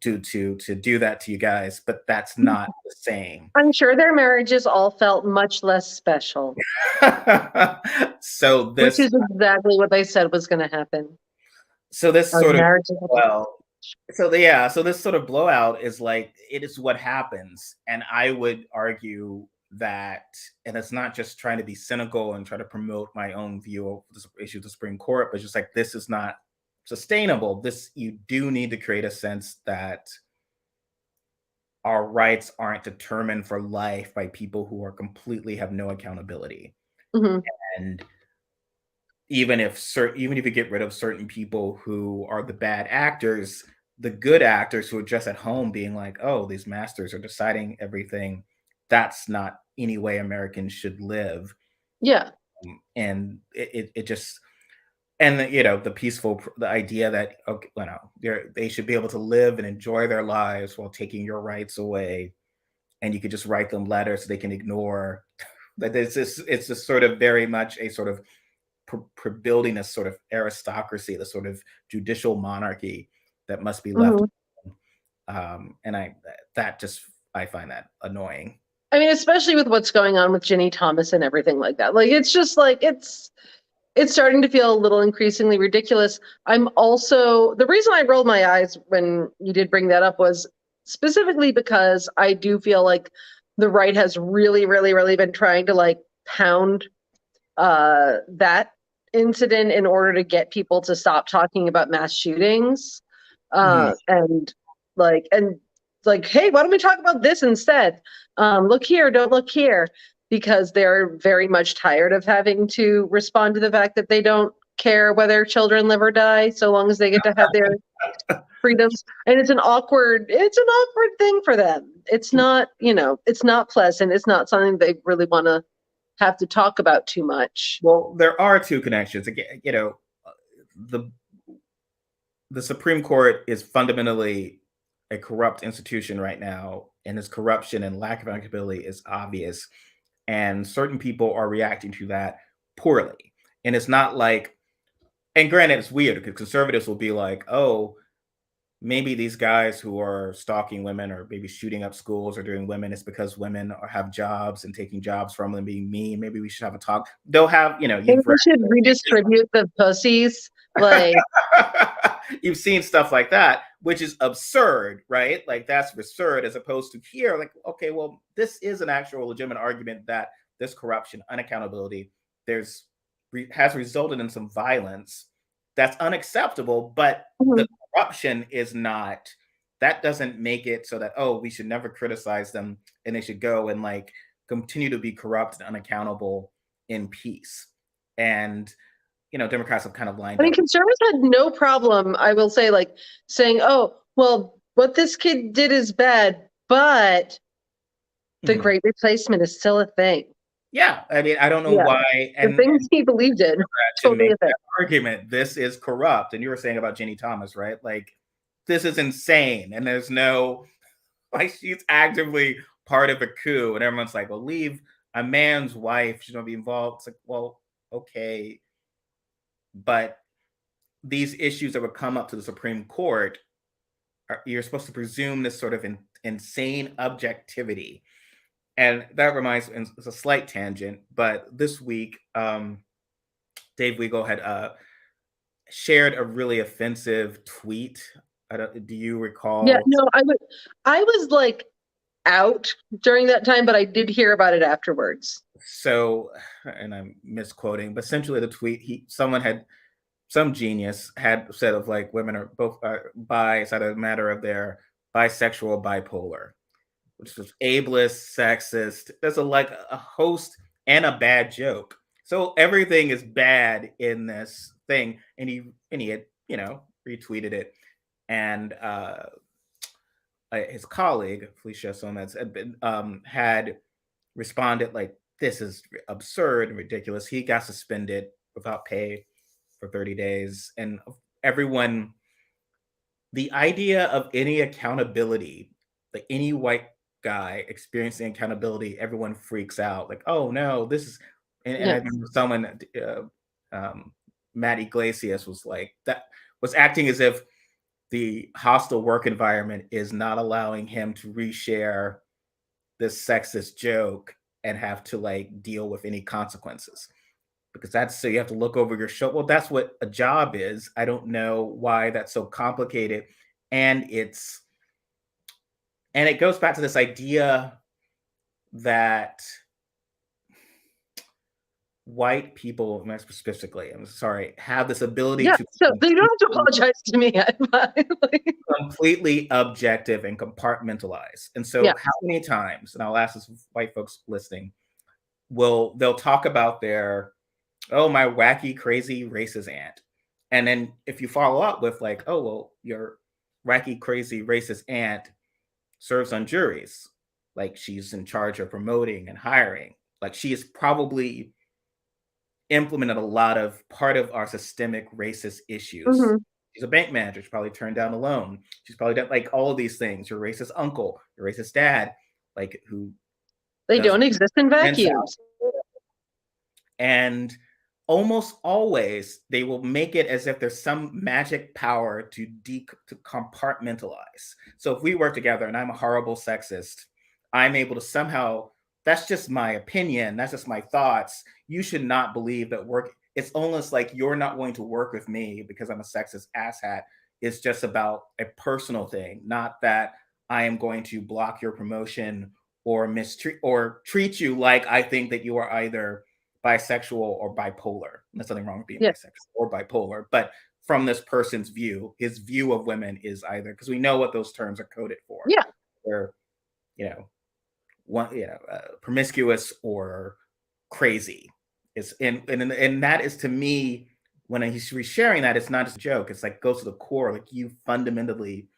to do that to you guys, but that's not the same. I'm sure their marriages all felt much less special. So this, which is exactly what they said was going to happen. So this sort of, so this sort of blowout is like, it is what happens. And I would argue that, and it's not just trying to be cynical and try to promote my own view of this issue of the Supreme Court, but just like, this is not sustainable. You do need to create a sense that our rights aren't determined for life by people who are completely have no accountability. And even if you get rid of certain people who are the bad actors, the good actors who are just at home being like, oh, these masters are deciding everything, that's not any way Americans should live. And it just, and the idea that, okay, they should be able to live and enjoy their lives while taking your rights away, and you could just write them letters so they can ignore that. It's just sort of very much a sort of building a sort of aristocracy, the sort of judicial monarchy that must be left. And I find that annoying. I mean, especially with what's going on with Ginny Thomas and everything like that. Like, it's just like, it's starting to feel a little increasingly ridiculous. I'm also, the reason I rolled my eyes when you did bring that up was specifically because I do feel like the right has really, really, really been trying to like pound that incident in order to get people to stop talking about mass shootings. And like, hey, why don't we talk about this instead? Look here, don't look here. Because they're very much tired of having to respond to the fact that they don't care whether children live or die, so long as they get to have their freedoms. And it's an awkward thing for them. It's not, it's not pleasant. It's not something they really want to have to talk about too much. Well, there are two connections. Again, the Supreme Court is fundamentally a corrupt institution right now, and its corruption and lack of accountability is obvious. And certain people are reacting to that poorly. And it's not like, and granted, it's weird because conservatives will be like, oh, maybe these guys who are stalking women or maybe shooting up schools or doing women, it's because women have jobs and taking jobs from them being mean. Maybe we should have a talk. They'll have, we should redistribute the pussies. Like, you've seen stuff like that, which is absurd, right? Like, that's absurd, as opposed to here, like, okay, well, this is an actual legitimate argument that this corruption, unaccountability, has resulted in some violence that's unacceptable, but the corruption is not. That doesn't make it so that, oh, we should never criticize them and they should go and like continue to be corrupt and unaccountable in peace. And Democrats have kind of lined up. Conservatives had no problem, I will say, like saying, oh, well, what this kid did is bad, but the Great Replacement is still a thing. Yeah, I mean, I don't know why. And the things he believed in, totally a thing. Argument, this is corrupt. And you were saying about Ginny Thomas, right? Like, this is insane. And there's no, like, she's actively part of a coup. And everyone's like, well, leave a man's wife. She's going to be involved. It's like, well, okay. But these issues that would come up to the Supreme Court, you're supposed to presume this sort of insane objectivity. And that reminds me, it's a slight tangent, but this week, Dave Weigel had shared a really offensive tweet. Do you recall? Yeah, no, I was like out during that time, but I did hear about it afterwards. So, and I'm misquoting, but essentially the tweet, some genius had said of like women are both bi, it's either a matter of they're bisexual, bipolar, which was ableist, sexist. There's a host and a bad joke. So everything is bad in this thing, and he had retweeted it, and his colleague Felicia Somez had responded like, "This is absurd and ridiculous." He got suspended without pay for 30 days, and everyone. The idea of any accountability, like any white guy experiencing accountability, everyone freaks out. Like, oh no, this is. And I remember someone, Matt Iglesias, was acting as if the hostile work environment is not allowing him to reshare this sexist joke and have to like deal with any consequences. Because that's, so you have to look over your shoulder. Well, that's what a job is. I don't know why that's so complicated. And it goes back to this idea that white people, specifically, I'm sorry, have this ability to. So they don't have to apologize to me. Completely objective and compartmentalize. And so how many times, and I'll ask this white folks listening, they'll talk about their, oh, my wacky, crazy, racist aunt. And then if you follow up with like, oh, well, your wacky, crazy, racist aunt serves on juries. Like she's in charge of promoting and hiring. Like she has probably implemented a lot of part of our systemic racist issues. Mm-hmm. She's a bank manager. She probably turned down a loan. She's probably done like all of these things. Your racist uncle, your racist dad, like who. They don't exist in vacuums. And almost always they will make it as if there's some magic power to compartmentalize. So if we work together and I'm a horrible sexist, I'm able to somehow, that's just my opinion, that's just my thoughts. You should not believe that it's almost like you're not going to work with me because I'm a sexist asshat. It's just about a personal thing, not that I am going to block your promotion or mistreat or treat you like I think that you are either bisexual or bipolar. There's nothing wrong with being bisexual or bipolar, but from this person's view, his view of women is either, because we know what those terms are coded for. Yeah, they're promiscuous or crazy. And that is, to me, when he's resharing that, it's not just a joke. It's like goes to the core. Like you fundamentally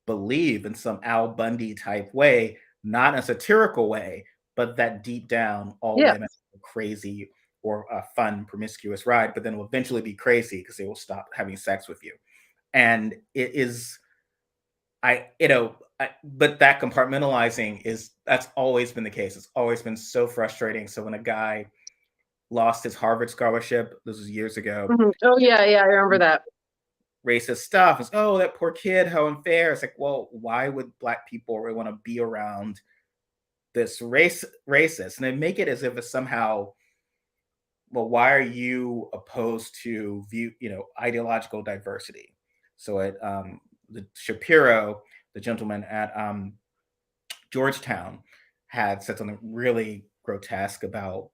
believe in some Al Bundy type way, not in a satirical way, but that deep down all women are crazy or a fun promiscuous ride, but then will eventually be crazy because they will stop having sex with you. And it is, but that compartmentalizing that's always been the case. It's always been so frustrating. So when a guy lost his Harvard scholarship, this was years ago. Mm-hmm. Oh yeah, I remember that. Racist stuff. It's, oh, that poor kid, how unfair. It's like, well, why would Black people really want to be around this racist? And they make it as if it's somehow, well, why are you opposed to ideological diversity? So at the Shapiro, the gentleman at Georgetown, had said something really grotesque about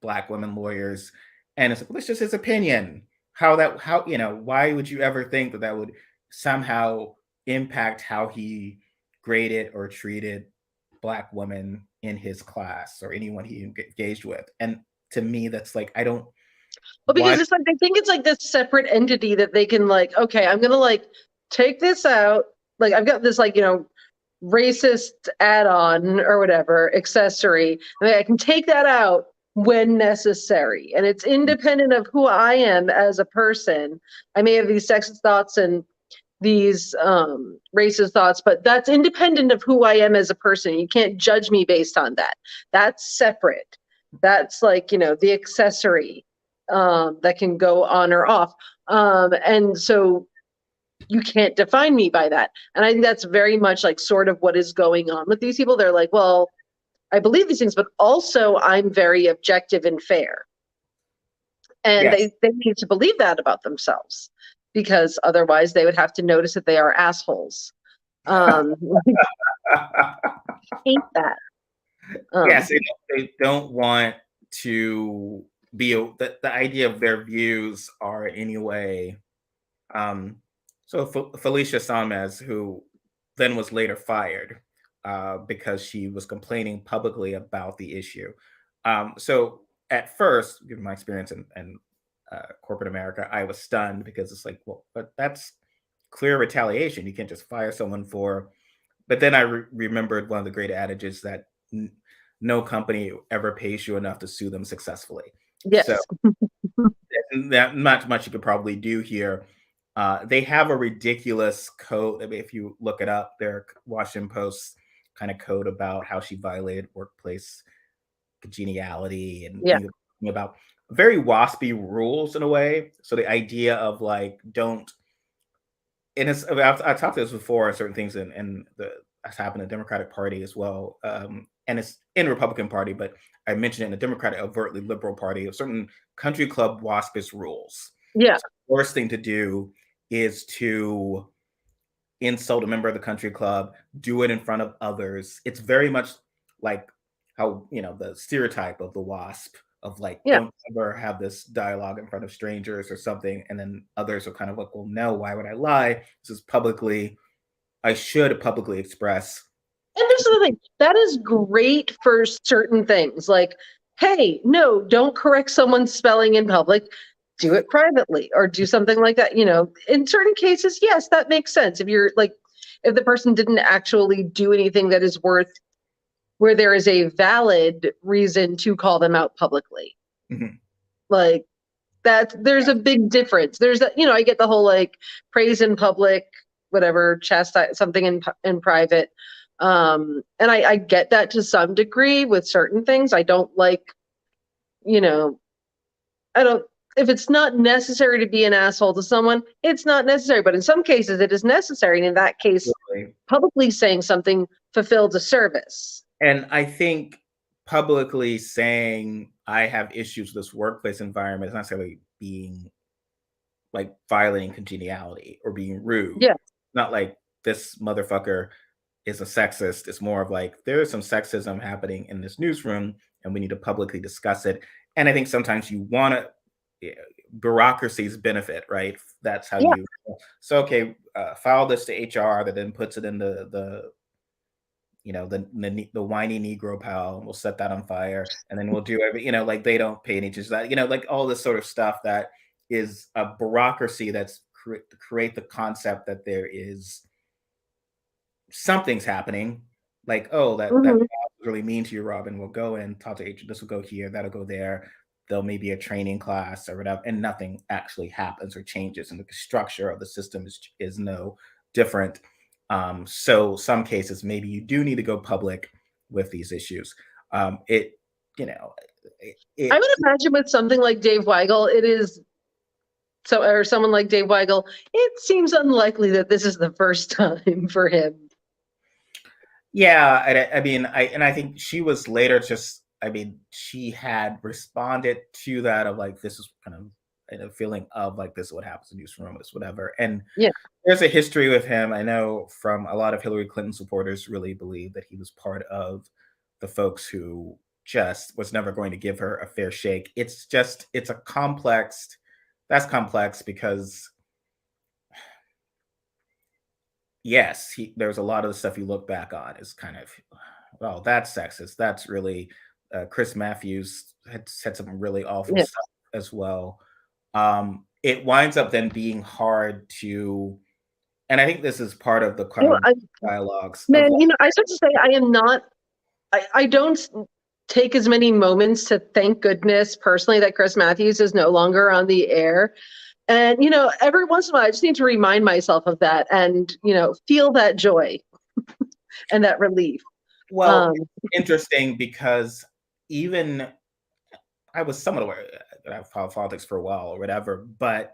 Black women lawyers, and it's like, well, it's just his opinion. Why would you ever think that would somehow impact how he graded or treated Black women in his class or anyone he engaged with? And to me, that's like, I don't. Well, because it's like, I think it's like this separate entity that they can like, okay, I'm going to like take this out. Like I've got this like, racist add-on or whatever accessory. I can take that out when necessary. And it's independent of who I am as a person. I may have these sexist thoughts and these racist thoughts, but that's independent of who I am as a person. You can't judge me based on that. That's separate. That's like, the accessory that can go on or off. And so you can't define me by that. And I think that's very much like sort of what is going on with these people. They're like, well, I believe these things, but also I'm very objective and fair. And Yes. they need to believe that about themselves, because otherwise they would have to notice that they are assholes. Hate that. Yes, they don't want to be the idea of their views are anyway. So Felicia Salmez, who then was later fired because she was complaining publicly about the issue. So at first, given my experience in corporate America, I was stunned because it's like, well, but that's clear retaliation. You can't just fire someone for. But then I remembered one of the great adages that no company ever pays you enough to sue them successfully. Yes. So that not much you could probably do here. They have a ridiculous code. I mean, if you look it up, their Washington Post kind of code about how she violated workplace congeniality and things about very waspy rules in a way. So the idea of like, don't, and it's, I've talked about this before, certain things in the, that's happened in the Democratic Party as well. And it's in the Republican Party, but I mentioned it in the Democratic overtly liberal party of certain country club waspish rules. Yeah. So the worst thing to do is to insult a member of the country club, do it in front of others. It's very much like how, the stereotype of the WASP of like, don't ever have this dialogue in front of strangers or something. And then others are kind of like, well, no, why would I lie? This is I should publicly express. And this is the thing, that is great for certain things. Like, hey, no, don't correct someone's spelling in public. Do it privately or do something like that. In certain cases, yes, that makes sense. If you're like, if the person didn't actually do anything that is worth, where there is a valid reason to call them out publicly. Mm-hmm. Like there's a big difference. There's that, I get the whole like praise in public, whatever, chastise something in private. And I get that to some degree with certain things. I don't like, if it's not necessary to be an asshole to someone, it's not necessary. But in some cases, it is necessary. And in that case, publicly saying something fulfills a service. And I think publicly saying I have issues with this workplace environment is not necessarily being like violating congeniality or being rude. Yeah. Not like this motherfucker is a sexist. It's more of like, there is some sexism happening in this newsroom and we need to publicly discuss it. And I think sometimes you want to, bureaucracies benefit, right? That's how you, so, okay, file this to HR that then puts it in the whiny Negro pal, and we'll set that on fire. And then we'll do like they don't pay any attention to that, like all this sort of stuff that is a bureaucracy that's create the concept that there is something's happening, like, oh, that was really mean to you, Robyn. We'll go and talk to HR. This will go here, that'll go there. There'll maybe a training class or whatever, and nothing actually happens or changes, and the structure of the system is no different. So some cases, maybe you do need to go public with these issues. I would imagine with something like Dave Weigel, it is so, or someone like Dave Weigel, it seems unlikely that this is the first time for him. Yeah, I think she was later she had responded to that of like, this is kind of a feeling of like, this is what happens in newsroom, this whatever. And there's a history with him. I know from a lot of Hillary Clinton supporters really believe that he was part of the folks who just was never going to give her a fair shake. It's a complex, that's complex because yes, there's a lot of the stuff you look back on is kind of, well, that's sexist. That's really, Chris Matthews had said some really awful stuff as well. It winds up then being hard to, and I think this is part of the kind of dialogues. Man, I have to say, I am not, I don't take as many moments to thank goodness personally that Chris Matthews is no longer on the air, And, every once in a while, I just need to remind myself of that and, feel that joy and that relief. Well, interesting because even I was somewhat aware that I've followed politics for a while or whatever, but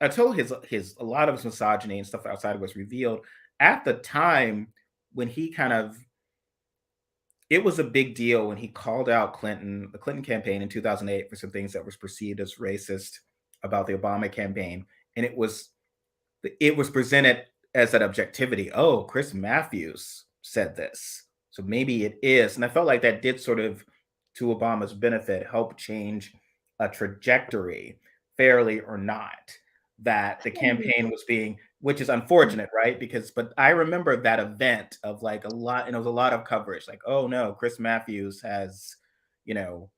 until his a lot of his misogyny and stuff outside was revealed at the time when he kind of it was a big deal when he called out the Clinton campaign in 2008 for some things that was perceived as racist about the Obama campaign, and it was presented as that objectivity. Oh, Chris Matthews said this, so maybe it is. And I felt like that did sort of, to Obama's benefit, help change a trajectory, fairly or not, that the campaign was being, which is unfortunate, right? But I remember that event of like a lot, and it was a lot of coverage, like, oh no, Chris Matthews you know,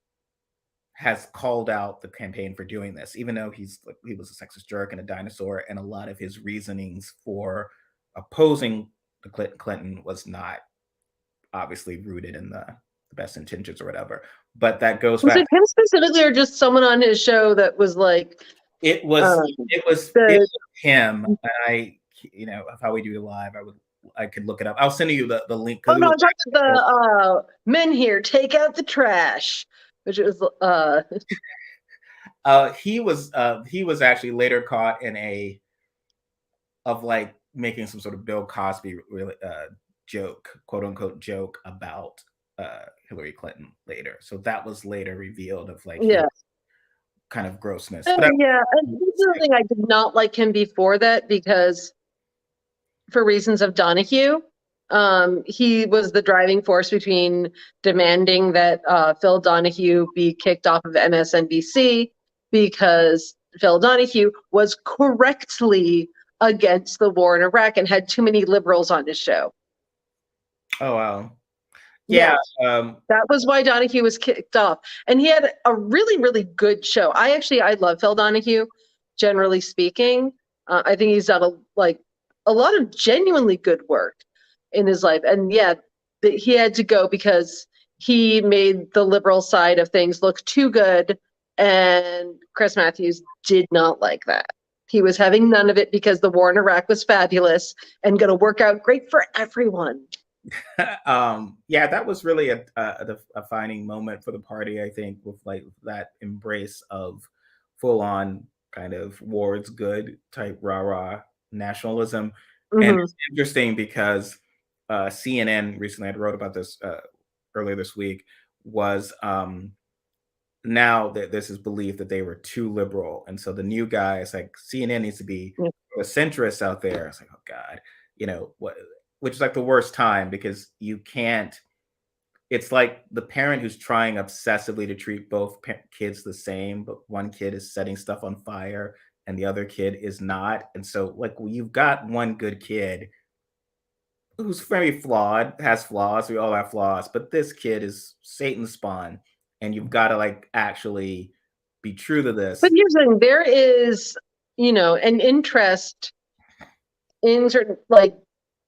has called out the campaign for doing this, even though he was a sexist jerk and a dinosaur, and a lot of his reasonings for opposing the Clinton was not obviously rooted in the best intentions or whatever. But that goes Was back. it him specifically, or just someone on his show that was like? It was him. And of How We Do It Live. I could look it up. I'll send you the link. Oh no, I'm talking the men here take out the trash, which was he was actually later caught in like making some sort of Bill Cosby joke, quote unquote joke about Hillary Clinton later. So that was later revealed of like kind of grossness. But and the thing, I did not like him before that because for reasons of Donahue. He was the driving force between demanding that Phil Donahue be kicked off of MSNBC because Phil Donahue was correctly against the war in Iraq and had too many liberals on his show. Oh, wow. Yeah. That was why Donahue was kicked off. And he had a really, really good show. I love Phil Donahue, generally speaking. I think he's done a lot of genuinely good work in his life. And he had to go because he made the liberal side of things look too good. And Chris Matthews did not like that. He was having none of it because the war in Iraq was fabulous and going to work out great for everyone. That was really a defining moment for the party, I think, with like that embrace of full on kind of war's good type rah-rah nationalism. And it's interesting because CNN recently, I wrote about this earlier this week, was now that this is believed that they were too liberal. And so the new guy is like, CNN needs to be the centrists out there. It's like, oh God, which is like the worst time because you can't, it's like the parent who's trying obsessively to treat both kids the same, but one kid is setting stuff on fire and the other kid is not. And so like you've got one good kid who's very flawed, has flaws, we all have flaws, but this kid is Satan's spawn and you've got to like actually be true to this. But here's the thing, there is, an interest in certain, like,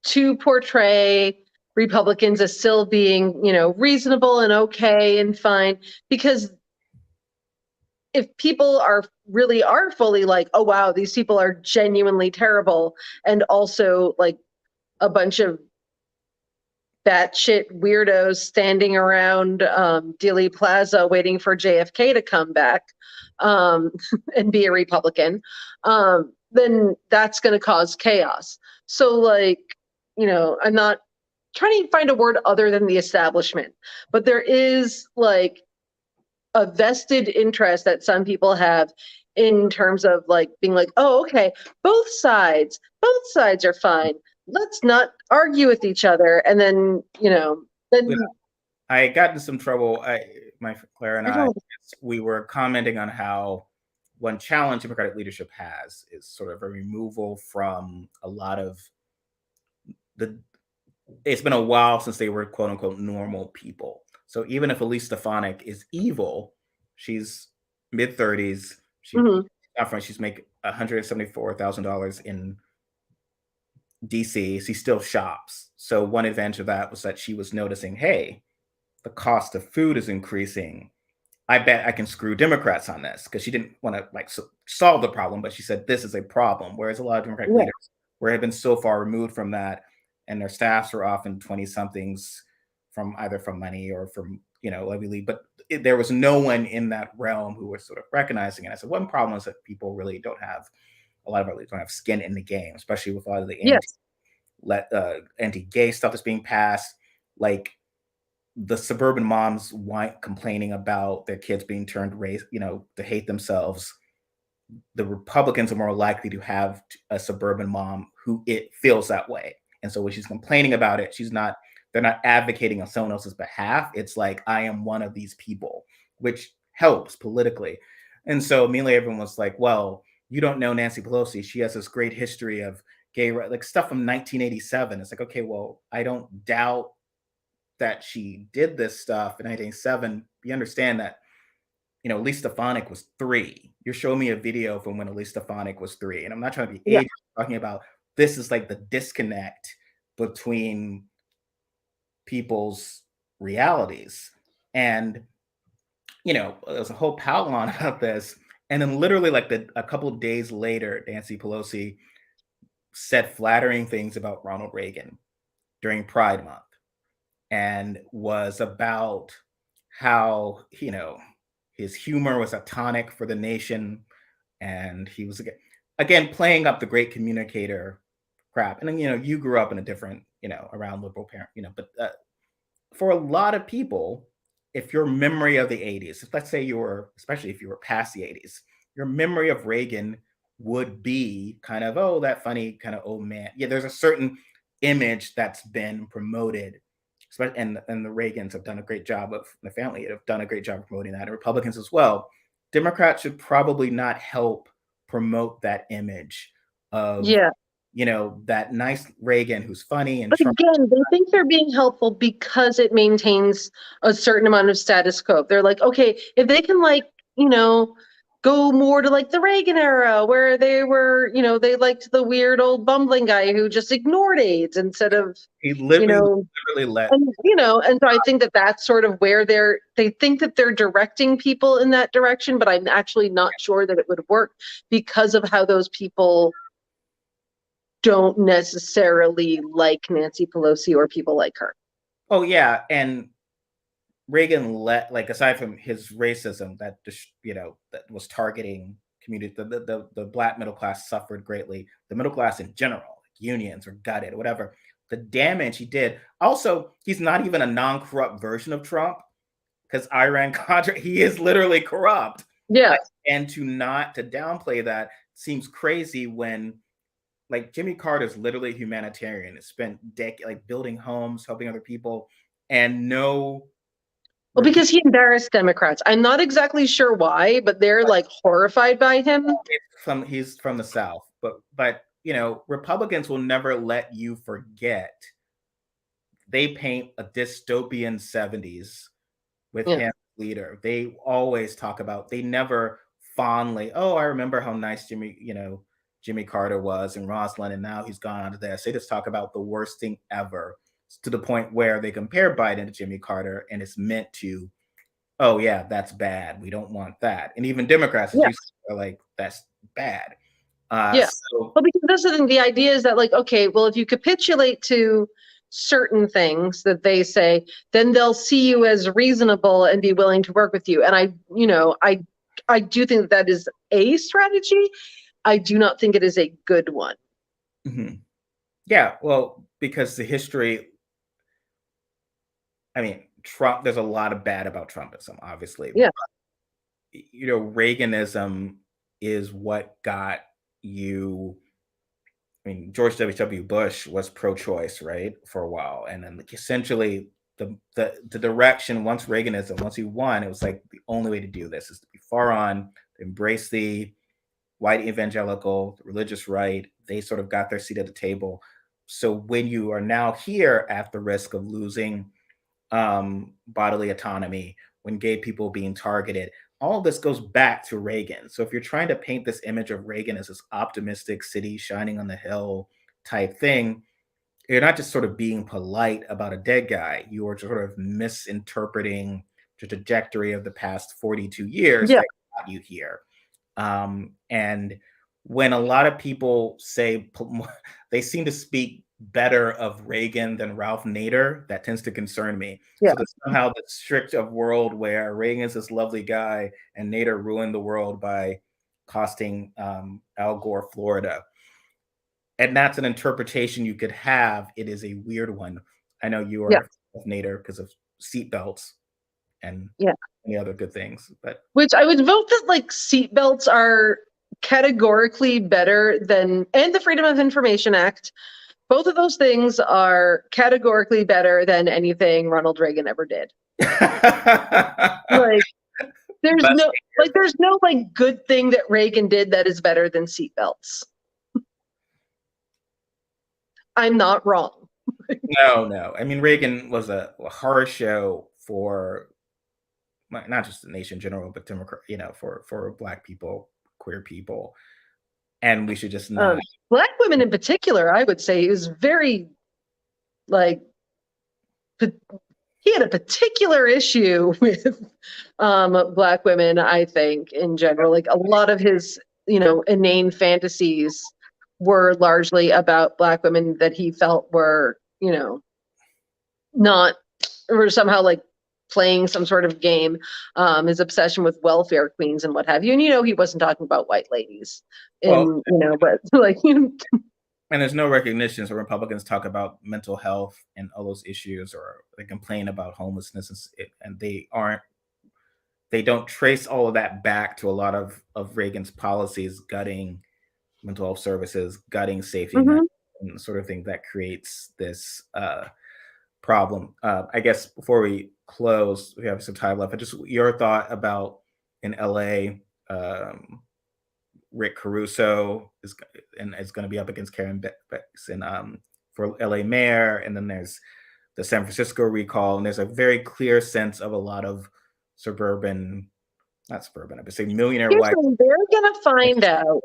to portray Republicans as still being, reasonable and okay and fine, because if people are fully like, oh wow, these people are genuinely terrible, and also like a bunch of batshit weirdos standing around Dealey Plaza waiting for JFK to come back and be a Republican, then that's going to cause chaos. So like, I'm not trying to find a word other than the establishment, but there is like a vested interest that some people have in terms of like being like, oh, okay, both sides are fine. Let's not argue with each other. And then, I got into some trouble. Claire and I, we were commenting on how one challenge Democratic leadership has is sort of a removal from a lot of it's been a while since they were quote unquote normal people. So even if Elise Stefanik is evil, she's mid-30s. She's making $174,000 in DC. She still shops. So one advantage of that was that she was noticing, hey, the cost of food is increasing. I bet I can screw Democrats on this, because she didn't want to like solve the problem, but she said this is a problem. Whereas a lot of Democratic Yeah. leaders have been so far removed from that, and their staffs are often 20 somethings from either from money or from Levy League. But there was no one in that realm who was sort of recognizing it. I said one problem is that people really don't have a lot of our leaders don't have skin in the game, especially with a lot of the Yes. anti-gay stuff that's being passed. Like the suburban moms complaining about their kids being turned race, to hate themselves. The Republicans are more likely to have a suburban mom who it feels that way. And so when she's complaining about it, they're not advocating on someone else's behalf. It's like, I am one of these people, which helps politically. And so immediately everyone was like, well, you don't know Nancy Pelosi. She has this great history of gay, like stuff from 1987. It's like, okay, well, I don't doubt that she did this stuff in 1987. You understand that, Elise Stefanik was 3. You're showing me a video from when Elise Stefanik was 3. And I'm not trying to be Yeah. ageist, talking about this is like the disconnect between people's realities. And, there's a whole pile-on about this. And then literally like a couple of days later, Nancy Pelosi said flattering things about Ronald Reagan during Pride Month, and was about how, his humor was a tonic for the nation. And he was, again playing up the great communicator crap. And then, you grew up in a different, around liberal parent, but for a lot of people, if your memory of the 80s, let's say especially if you were past the 80s, your memory of Reagan would be kind of, oh, that funny kind of old man. Yeah, there's a certain image that's been promoted, and the Reagans have done a great job of, the family have done a great job of promoting that, and Republicans as well. Democrats should probably not help promote that image of, Yeah. that nice Reagan who's funny and But charming. again, they think they're being helpful because it maintains a certain amount of status quo. They're like, okay, if they can go more to like the Reagan era where they were, they liked the weird old bumbling guy who just ignored AIDS instead of, He literally let. and so I think that that's sort of where they think that they're directing people in that direction, but I'm actually not sure that it would work because of how those people don't necessarily like Nancy Pelosi or people like her. Oh yeah, and Reagan like, aside from his racism that that was targeting community, the black middle class suffered greatly. The middle class in general, like unions were gutted, whatever. The damage he did. Also, he's not even a non-corrupt version of Trump, because Iran-Contra, he is literally corrupt. Yeah. And to downplay that seems crazy when, like, Jimmy Carter's literally a humanitarian. He spent decades like building homes, helping other people, and well, because he embarrassed Democrats. I'm not exactly sure why, but they're like horrified by him. He's from the South, but Republicans will never let you forget. They paint a dystopian 70s with him leader. They always talk about. They never fondly. Oh, I remember how nice Jimmy Carter was and Roslyn, and now he's gone on to this. They just talk about the worst thing ever, to the point where they compare Biden to Jimmy Carter, and it's meant to, oh yeah, that's bad. We don't want that. And even Democrats are like, that's bad. Well, because that's the thing. The idea is that, like, okay, well, if you capitulate to certain things that they say, then they'll see you as reasonable and be willing to work with you. And I do think that is a strategy. I do not think it is a good one. Mm-hmm. Yeah, well, because the history, I mean, Trump, there's a lot of bad about Trumpism, obviously. Yeah. But, Reaganism is what got you. I mean, George W. Bush was pro-choice, right, for a while, and then essentially the direction, once he won, it was like the only way to do this is to be far on, embrace the white evangelical, the religious right. They sort of got their seat at the table. So when you are now here at the risk of losing bodily autonomy, when gay people being targeted, all of this goes back to Reagan. So if you're trying to paint this image of Reagan as this optimistic city shining on the hill type thing, you're not just sort of being polite about a dead guy. You are sort of misinterpreting trajectory of the past 42 years that got you here. And when a lot of people say they seem to speak better of Reagan than Ralph Nader, that tends to concern me. So that somehow the strict of world where Reagan's this lovely guy and Nader ruined the world by costing Al Gore Florida. And that's an interpretation you could have. It is a weird one. I know you are of Nader because of seatbelts and any other good things, but which I would vote that like seatbelts are categorically better than, and the Freedom of Information Act. Both of those things are categorically better than anything Ronald Reagan ever did. Like, there's no good thing that Reagan did that is better than seatbelts. I'm not wrong. No. I mean, Reagan was a horror show for not just the nation in general, but for Black people, queer people. And we should just not. Black women in particular, I would say, is very, like, he had a particular issue with Black women, I think, in general. Like, a lot of his, inane fantasies were largely about Black women that he felt were, or somehow like playing some sort of game. His obsession with welfare queens and what have you. And, he wasn't talking about white ladies, but like, and there's no recognition. So Republicans talk about mental health and all those issues, or they complain about homelessness, and they don't trace all of that back to a lot of Reagan's policies, gutting mental health services, gutting safety net, and the sort of thing that creates this problem. I guess before we close, we have some time left, but just your thought about in LA, Rick Caruso is going to be up against Karen Beckson for LA mayor, and then there's the San Francisco recall, and there's a very clear sense of a lot of not suburban, I would say millionaire white. They're going to find out.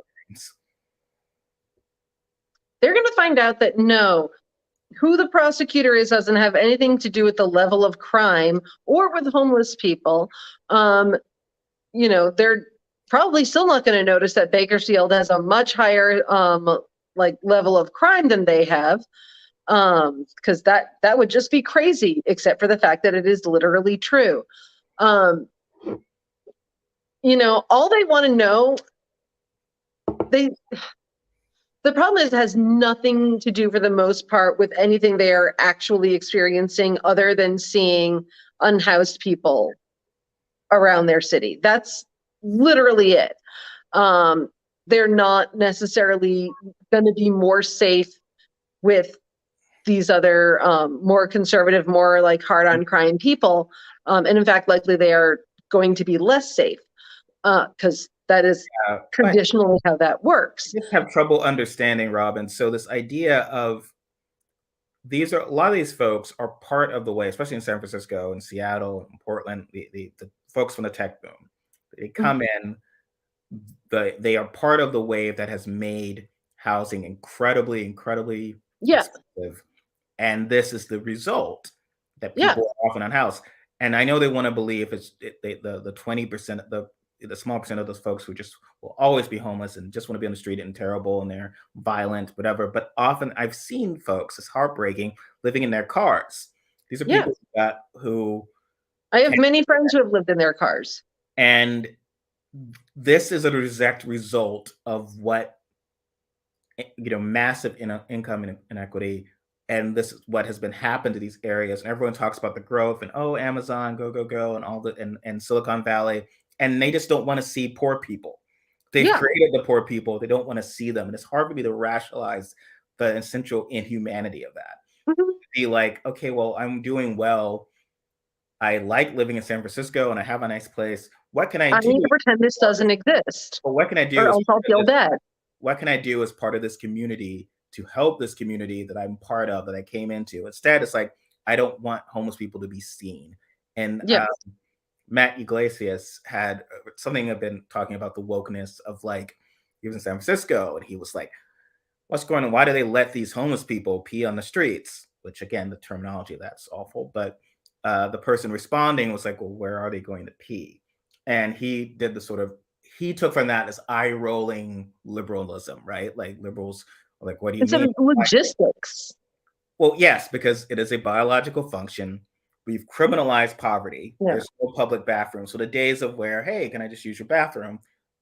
They're going to find out that no, who the prosecutor is doesn't have anything to do with the level of crime or with homeless people. They're probably still not going to notice that Bakersfield has a much higher level of crime than they have, because that would just be crazy, except for the fact that it is literally true. All they want to know, the problem is it has nothing to do, for the most part, with anything they are actually experiencing other than seeing unhoused people around their city. That's literally it. They're not necessarily going to be more safe with these other more conservative, more like hard on crime people. And in fact, likely they are going to be less safe, because that is traditionally how that works. I just have trouble understanding, Robyn. So this idea of a lot of these folks are part of the way, especially in San Francisco and Seattle and Portland, the folks from the tech boom. They come in, they are part of the wave that has made housing incredibly expensive. And this is the result, that people are often unhoused. And I know they want to believe the 20%, the small percent of those folks who just will always be homeless and just want to be on the street and terrible and they're violent, whatever. But often I've seen folks, it's heartbreaking, living in their cars. These are people who I have many friends who have lived in their cars. And this is a direct result of what, massive income inequity. And this is what has been happened to these areas. And everyone talks about the growth and, Amazon, go, and all and Silicon Valley. And they just don't want to see poor people. They've created the poor people. They don't want to see them. And it's hard for me to rationalize the essential inhumanity of that. Be like, okay, well, I'm doing well. I like living in San Francisco and I have a nice place. What can I do? I need to pretend this doesn't exist. Well, what can I do? Or else I'll feel bad. What can I do as part of this community to help this community that I'm part of, that I came into? Instead, it's like, I don't want homeless people to be seen. And Matt Iglesias had something I've been talking about, the wokeness of, like, he was in San Francisco and he was like, what's going on? Why do they let these homeless people pee on the streets? Which, again, the terminology of that's awful. But the person responding was like, well, where are they going to pee? And he did the sort of, he took from that as eye rolling liberalism, right? Like liberals are like, what do you Instead mean? of logistics. Well, yes, because it is a biological function. We've criminalized poverty. Yeah. There's no public bathroom. So the days of where, hey, can I just use your bathroom?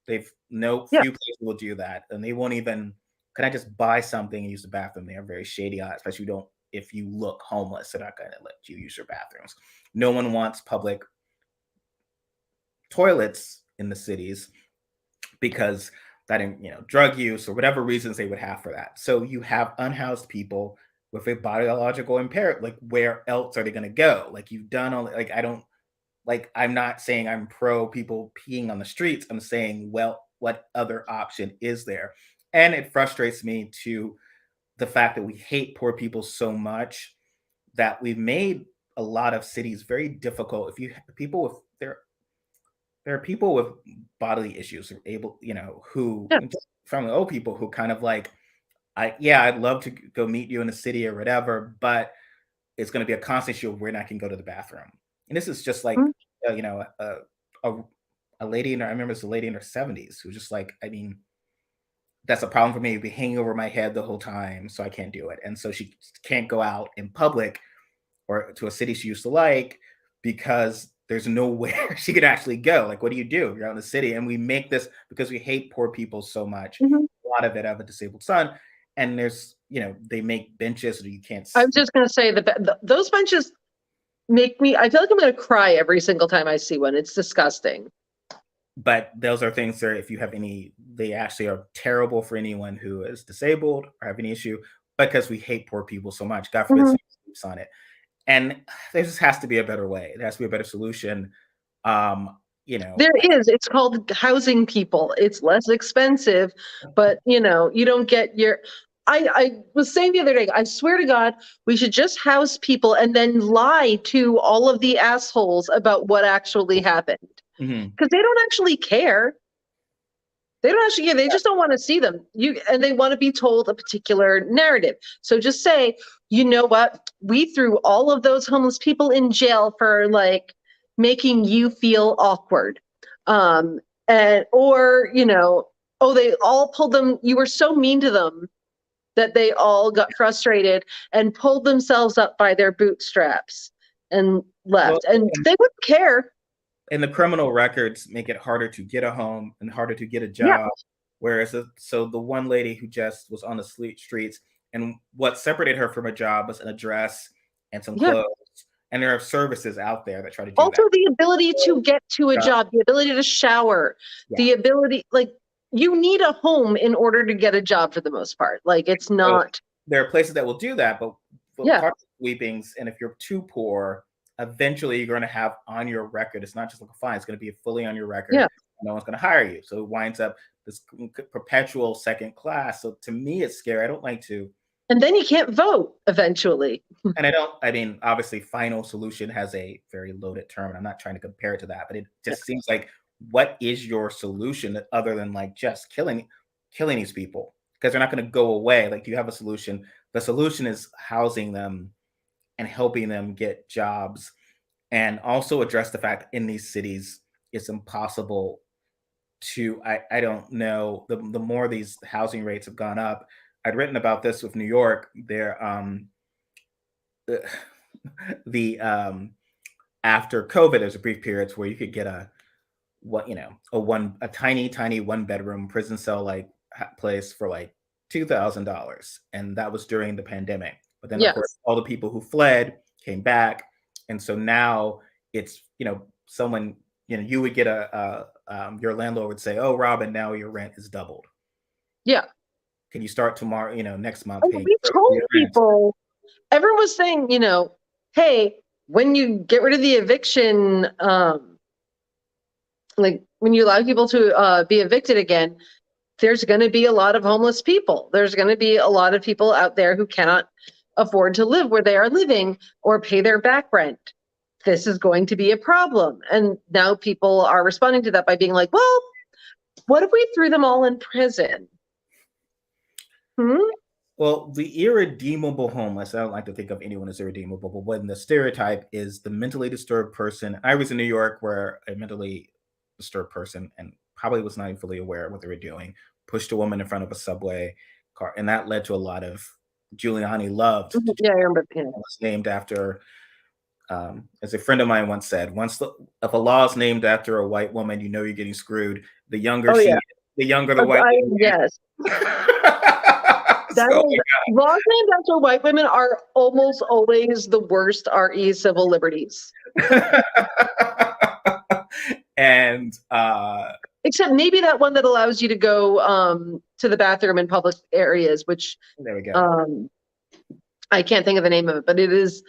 They've no Yeah. few places will do that. And they won't even, can I just buy something and use the bathroom? They are very shady on it, especially don't if you look homeless, they're not gonna let you use your bathrooms. No one wants public toilets in the cities because that, drug use or whatever reasons they would have for that. So you have unhoused people with a biological impairment. Like, where else are they going to go? Like, you've done all, like, I don't, like, I'm not saying I'm pro people peeing on the streets. I'm saying, well, what other option is there? And it frustrates me to the fact that we hate poor people so much that we've made a lot of cities very difficult. If you people with there are people with bodily issues who are able, who Yeah. from the old people who kind of like, I'd love to go meet you in the city or whatever, but it's going to be a constant issue of when I can go to the bathroom. And this is just like, Mhm. a, a lady I remember it's a lady in her 70s who's just like, I mean, that's a problem for me. It'd be hanging over my head the whole time, so I can't do it. And so she can't go out in public or to a city she used to like because there's nowhere she could actually go. Like, what do? You're out in the city. And we make this because we hate poor people so much. Mhm. A lot of it have a disabled son. And there's, they make benches so you can't. I was just going to say those benches make me, I feel like I'm going to cry every single time I see one. It's disgusting. But those are things that if you have any, they actually are terrible for anyone who is disabled or have any issue because we hate poor people so much. God forbid someone sleeps on it. And there just has to be a better way. There has to be a better solution. There is. It's called housing people. It's less expensive, but you don't get your. I was saying the other day, I swear to God, we should just house people and then lie to all of the assholes about what actually happened. Because they don't actually care. They don't actually care. They just don't want to see them. And they want to be told a particular narrative. So just say, you know what? We threw all of those homeless people in jail for like making you feel awkward. And or, oh, they all pulled them. You were so mean to them that they all got frustrated and pulled themselves up by their bootstraps and left. And they wouldn't care. And the criminal records make it harder to get a home and harder to get a job. Yeah. Whereas, so the one lady who just was on the streets, and what separated her from a job was an address and some clothes. And there are services out there that try to do also that. The ability to get to a job, the ability to shower, the ability, like, you need a home in order to get a job for the most part. Like, it's not. So there are places that will do that, but part of sweepings, and if you're too poor, eventually you're going to have on your record, it's not just like a fine, it's going to be fully on your record. Yeah. No one's going to hire you. So it winds up this perpetual second class. So to me, it's scary. I don't like to. And then you can't vote eventually. And obviously final solution has a very loaded term, and I'm not trying to compare it to that, but it just seems like, what is your solution other than like just killing these people? Because they're not going to go away. Like, do you have a solution? The solution is housing them and helping them get jobs, and also address the fact in these cities it's impossible to, I don't know, the more these housing rates have gone up. I'd written about this with New York. After COVID, there's a brief period where you could get a tiny 1-bedroom prison cell like place for like $2,000, and that was during the pandemic. But then of course all the people who fled came back, and so now it's someone you would get your landlord would say, "Oh, Robyn, now your rent is doubled. Yeah. Can you start tomorrow? Next month." We told people. Everyone was saying, hey, when you get rid of the eviction, like when you allow people to be evicted again, there's going to be a lot of homeless people. There's going to be a lot of people out there who cannot afford to live where they are living or pay their back rent. This is going to be a problem. And now people are responding to that by being like, well, what if we threw them all in prison? Well, Well, the irredeemable homeless, I don't like to think of anyone as irredeemable, but when the stereotype is the mentally disturbed person. I was in New York where a mentally disturbed person, and probably was not even fully aware of what they were doing, pushed a woman in front of a subway car. And that led to a lot of Giuliani loved to Mhm. Yeah, I remember. Yeah. was named after, as a friend of mine once said, if a law is named after a white woman, you know you're getting screwed. The younger Oh she yeah. is, the younger the white woman Yes. is. That So, is, laws named after white women are almost always the worst RE civil liberties. and Except maybe that one that allows you to go to the bathroom in public areas, which there we go. I can't think of the name of it, but it.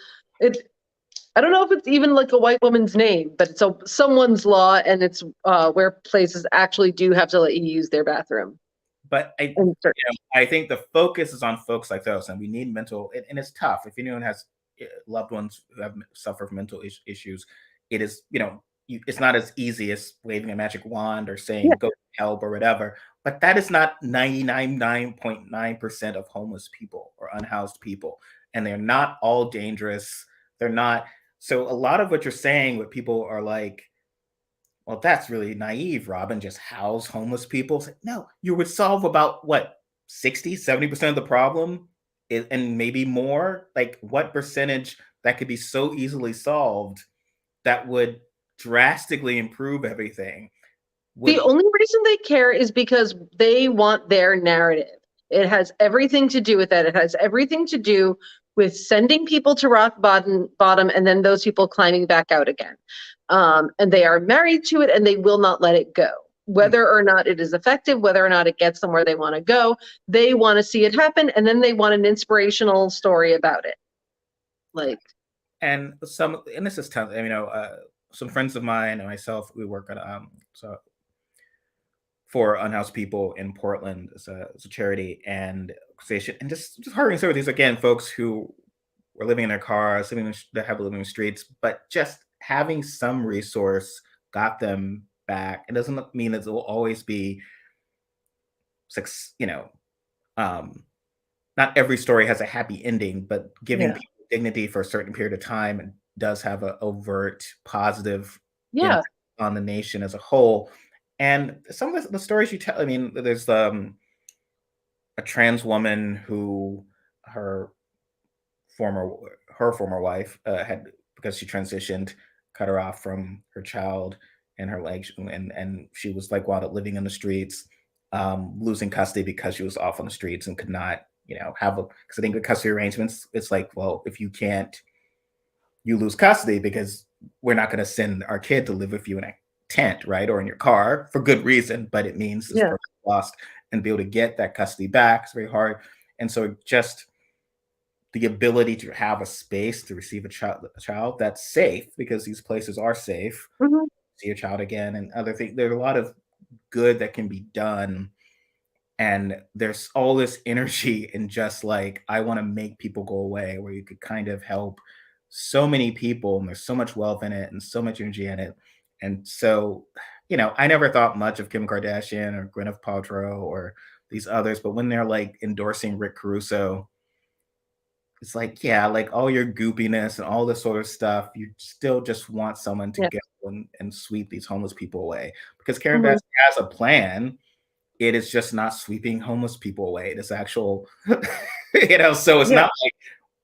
I don't know if it's even like a white woman's name, but it's someone's law, and it's where places actually do have to let you use their bathroom. But I think the focus is on folks like those, and we need mental. And it's tough if anyone has loved ones who have suffered from mental issues. It is, it's not as easy as waving a magic wand or saying Yeah. go help or whatever. But that is not 99.9% of homeless people or unhoused people, and they're not all dangerous. They're not. So a lot of what you're saying, what people are like, well, that's really naive, Robyn. Just house homeless people. It's like, no, you would solve about what, 60, 70% of the problem, and maybe more. Like, what percentage that could be so easily solved that would drastically improve everything? The only reason they care is because they want their narrative. It has everything to do with that. It has everything to do with sending people to rock bottom, and then those people climbing back out again. And they are married to it, and they will not let it go. Whether or not it is effective, whether or not it gets them where they want to go, they want to see it happen, and then they want an inspirational story about it. And this is tough. Some friends of mine and myself, we work on for unhoused people in Portland as a charity and organization, and just hearing some of these again, folks who were living in their cars, that have living in the streets, but just having some resource got them back. It doesn't mean that it will always be, you know, not every story has a happy ending, but giving people dignity for a certain period of time does have an overt positive impact on the nation as a whole. And some of the stories you tell, I mean, there's a trans woman who her former wife had, because she transitioned, cut her off from her child and her legs, and she was like wound up living in the streets, losing custody because she was off on the streets and could not, have a, because I think the custody arrangements, it's like, well, if you can't, you lose custody because we're not going to send our kid to live with you in a tent, right, or in your car for good reason, but it means this person lost, and be able to get that custody back is very hard. And so just the ability to have a space to receive a child that's safe, because these places are safe, see your child again, and other things. There's a lot of good that can be done, and there's all this energy in just like, I want to make people go away, where you could kind of help so many people, and there's so much wealth in it and so much energy in it. And so, I never thought much of Kim Kardashian or Gwyneth Paltrow or these others, but when they're like endorsing Rick Caruso, it's like, yeah, like all your goopiness and all this sort of stuff, you still just want someone to go and sweep these homeless people away. Because Karen Bass has a plan. It is just not sweeping homeless people away. It is actual, so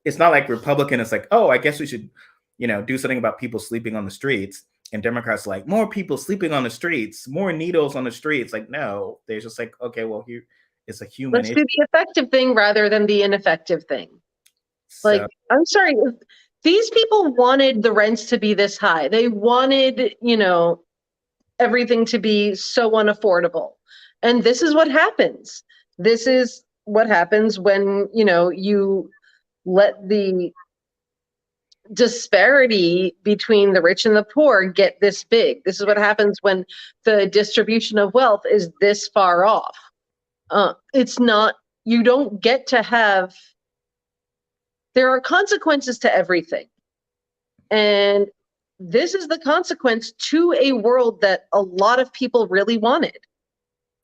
it's not like Republican is like, oh, I guess we should, do something about people sleeping on the streets. And Democrats like, more people sleeping on the streets, more needles on the streets. Like, no, they're just like, okay, well, here it's a human issue. Let's do the effective thing rather than the ineffective thing. Like, I'm sorry, these people wanted the rents to be this high. They wanted, everything to be so unaffordable. And this is what happens. This is what happens when, you let the disparity between the rich and the poor get this big. This is what happens when the distribution of wealth is this far off. It's not, you don't get to have, there are consequences to everything. And this is the consequence to a world that a lot of people really wanted.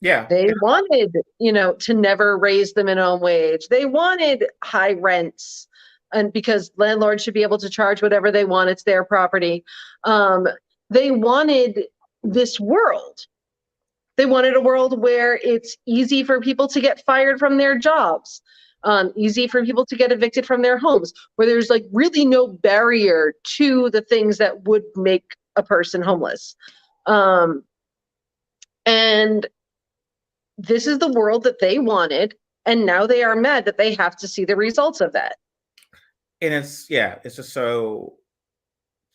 Yeah. They wanted, to never raise the minimum wage. They wanted high rents, and because landlords should be able to charge whatever they want, it's their property. They wanted this world. They wanted a world where it's easy for people to get fired from their jobs, easy for people to get evicted from their homes, where there's like really no barrier to the things that would make a person homeless. And this is the world that they wanted, and now they are mad that they have to see the results of that. And it's just so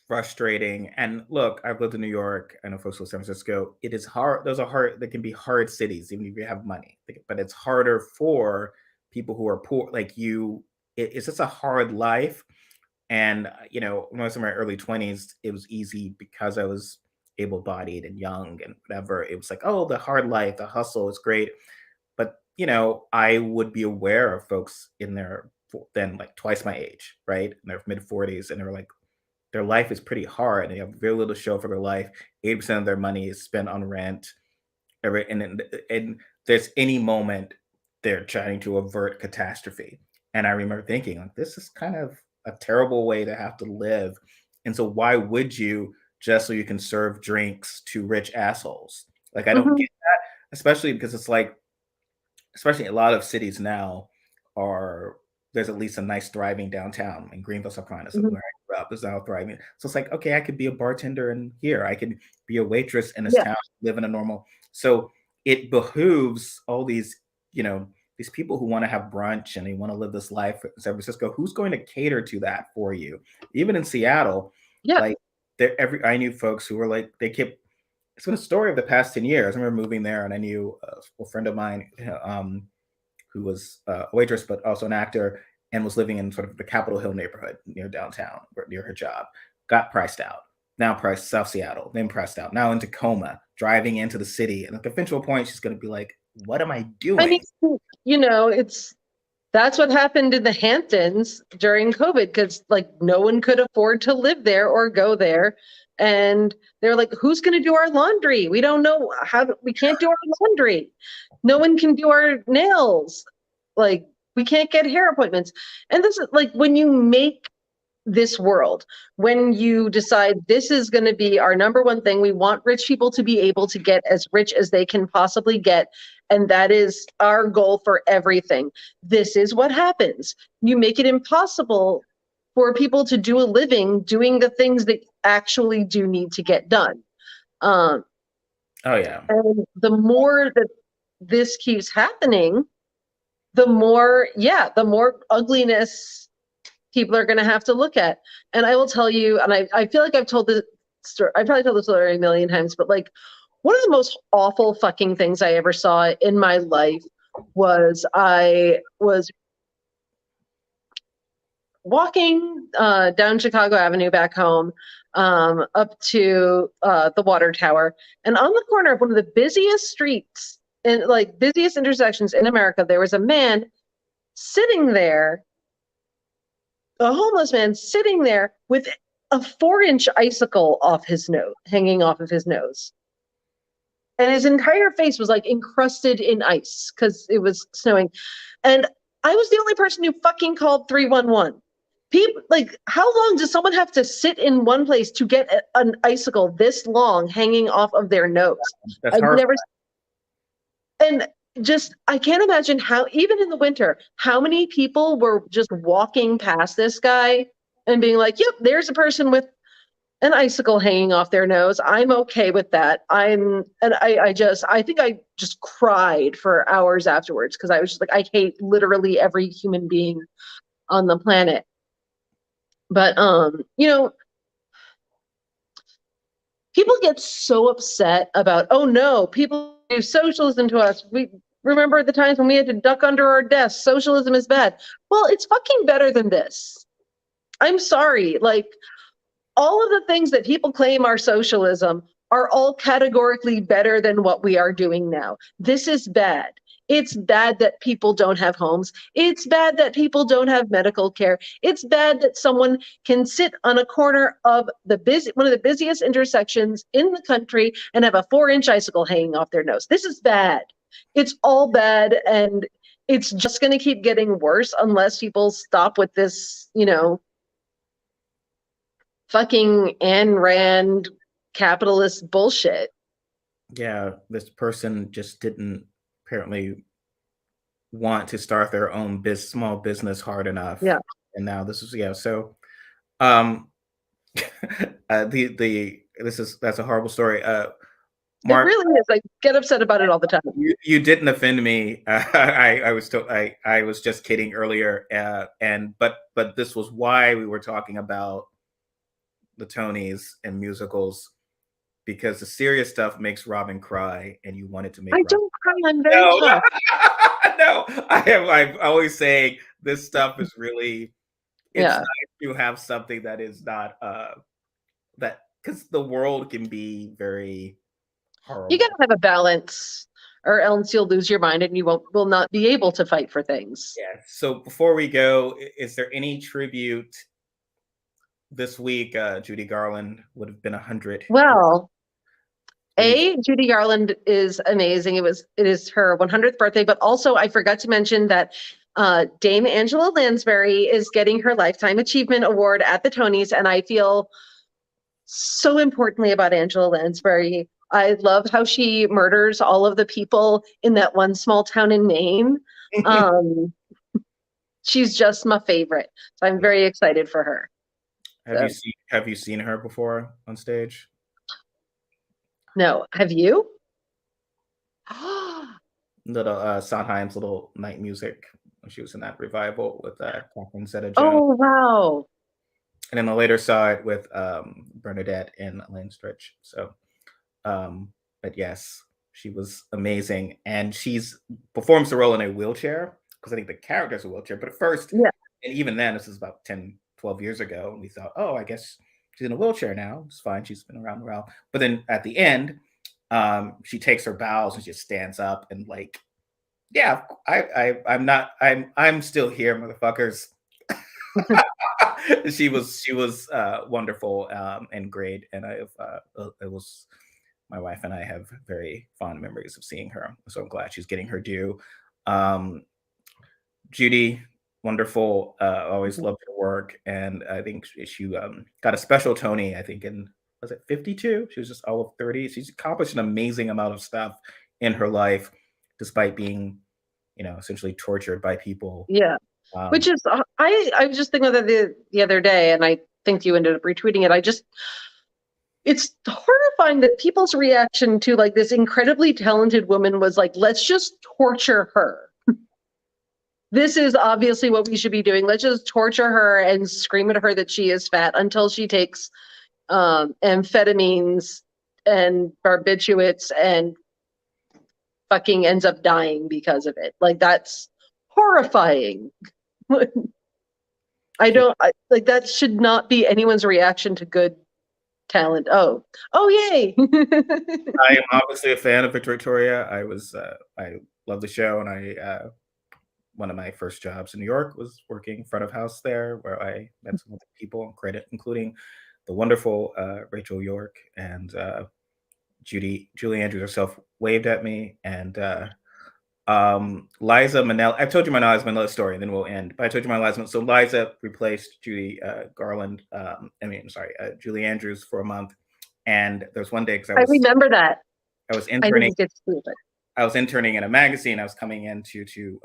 frustrating. And look, I've lived in New York. I know folks live in San Francisco. It is hard. Those are hard. They can be hard cities, even if you have money. But it's harder for people who are poor, like you. It's just a hard life. And when I was in my early 20s, it was easy because I was able-bodied and young and whatever. It was like, oh, the hard life, the hustle is great. But I would be aware of folks in their then like twice my age, right? In their mid 40s, and they were like, their life is pretty hard and they have very little to show for their life. 80% of their money is spent on rent. And there's any moment they're trying to avert catastrophe. And I remember thinking, like, this is kind of a terrible way to have to live. And so why would you, just so you can serve drinks to rich assholes? Like, I don't get that, especially because it's like, especially a lot of cities now are, there's at least a nice thriving downtown in Greenville, South Carolina. So where I grew up is now thriving. So it's like, okay, I could be a bartender in here. I could be a waitress in this town, live in a normal. So it behooves all these, these people who want to have brunch and they want to live this life in San Francisco. Who's going to cater to that for you? Even in Seattle, like I knew folks who were like, it's been a story of the past 10 years. I remember moving there and I knew a friend of mine, who was a waitress, but also an actor, and was living in sort of the Capitol Hill neighborhood near downtown, near her job, got priced out. Now priced South Seattle, then priced out. Now in Tacoma, driving into the city. And at the eventual point, she's going to be like, what am I doing? I mean, that's what happened in the Hamptons during COVID, because like no one could afford to live there or go there. And they're like, who's going to do our laundry? We don't know we can't do our laundry. No one can do our nails. Like, we can't get hair appointments. And this is like, when you make this world, when you decide this is going to be our number one thing, we want rich people to be able to get as rich as they can possibly get. And that is our goal for everything. This is what happens. You make it impossible for people to do a living doing the things that actually do need to get done. Oh yeah. And the more that this keeps happening, the more ugliness people are going to have to look at. And I will tell you, and I feel like I've told this story, I probably told this story a million times, but like, one of the most awful fucking things I ever saw in my life was I was walking down Chicago Avenue back home, up to the water tower. And on the corner of one of the busiest streets and like busiest intersections in America, there was a man sitting there, a homeless man sitting there with a 4-inch icicle off his nose, hanging off of his nose. And his entire face was like encrusted in ice because it was snowing. And I was the only person who fucking called 311. People, like, how long does someone have to sit in one place to get an icicle this long hanging off of their nose? That's hard. And just, I can't imagine how, even in the winter, how many people were just walking past this guy and being like, yep, there's a person with an icicle hanging off their nose. I'm okay with that. I think I just cried for hours afterwards because I was just like, I hate literally every human being on the planet. But, people get so upset about, oh no, people do socialism to us. We remember the times when we had to duck under our desks. Socialism is bad. Well, it's fucking better than this. I'm sorry. Like, all of the things that people claim are socialism are all categorically better than what we are doing now. This is bad. It's bad that people don't have homes. It's bad that people don't have medical care. It's bad that someone can sit on a corner of one of the busiest intersections in the country and have a 4-inch icicle hanging off their nose. This is bad. It's all bad, and it's just going to keep getting worse unless people stop with this, fucking Ayn Rand capitalist bullshit. Yeah, this person just didn't apparently want to start their own small business hard enough. Yeah. And now this is so um that's a horrible story. Mark, it really is. I get upset about it all the time. You didn't offend me. I was just kidding earlier. But this was why we were talking about the Tonys and musicals, because the serious stuff makes Robyn cry, and you wanted to make. I don't cry. I'm very tough. No, I'm always saying this stuff is really. It's nice to have something that is not that, because the world can be very horrible. You gotta have a balance, or else you'll lose your mind and you will not be able to fight for things. Yeah. So before we go, is there any tribute this week? Judy Garland would have been 100. Well, Judy Garland is amazing. It is her 100th birthday, but also I forgot to mention that Dame Angela Lansbury is getting her Lifetime Achievement Award at the Tonys, and I feel so importantly about Angela Lansbury. I love how she murders all of the people in that one small town in Maine. She's just my favorite. So I'm very excited for her. Have you seen her before on stage? No. Have you? Little Sondheim's little night music when she was in that revival with Catherine Zeta-Jones. Oh, wow. And then I later saw it with Bernadette and Elaine Stritch. So, but yes, she was amazing. And she's performs the role in a wheelchair, because I think the character's a wheelchair. But at first, and even then, this is about 10, 12 years ago, and we thought, oh, I guess she's in a wheelchair now. It's fine. She's been around a while. But then at the end, she takes her bows and just stands up and like, yeah, I'm still here, motherfuckers. She was wonderful and great, and it was, my wife and I have very fond memories of seeing her. So I'm glad she's getting her due. Judy, wonderful. Always loved her work, and I think she got a special Tony, I think, in, was it 52? She was just all of 30. She's accomplished an amazing amount of stuff in her life, despite being, essentially tortured by people. Yeah. Which is, I was just thinking about that the other day, and I think you ended up retweeting it. It's horrifying that people's reaction to like this incredibly talented woman was like, let's just torture her. This is obviously what we should be doing. Let's just torture her and scream at her that she is fat until she takes amphetamines and barbiturates and fucking ends up dying because of it. Like, that's horrifying. That should not be anyone's reaction to good talent. Oh yay. I am obviously a fan of Victoria. I love the show, and one of my first jobs in New York was working front of house there, where I met some of the people on credit, including the wonderful Rachel York, and Julie Andrews herself waved at me, and Liza Minnelli. I've told you my Liza Minnelli story, and then we'll end. But I told you my Liza. So Liza replaced Judy Garland. Julie Andrews for a month. And there was one day, because I remember that. I was interning. I was interning in a magazine. I was coming in to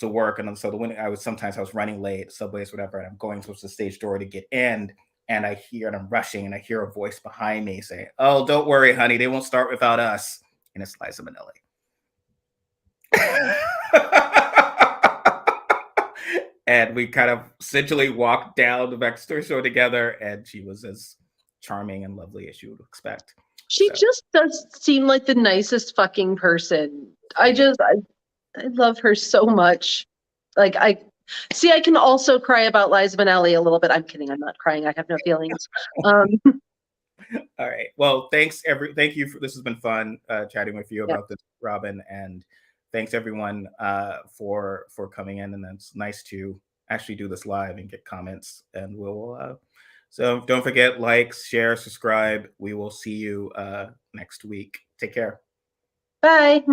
work, and so I was running late, subways, whatever, and I'm going towards the stage door to get in, and I'm rushing, and I hear a voice behind me saying, "Oh, don't worry, honey, they won't start without us." And it's Liza Minnelli. And we kind of essentially walked down the backstory show together, and she was as charming and lovely as you would expect. She just does seem like the nicest fucking person. I love her so much. Like, I can also cry about Liza Minnelli a little bit. I'm kidding. I'm not crying. I have no feelings. All right. Well, thank you for this has been fun chatting with you Yep. about this, Robyn, and thanks everyone for coming in. And it's nice to actually do this live and get comments. And so don't forget, like, share, subscribe. We will see you next week. Take care. Bye.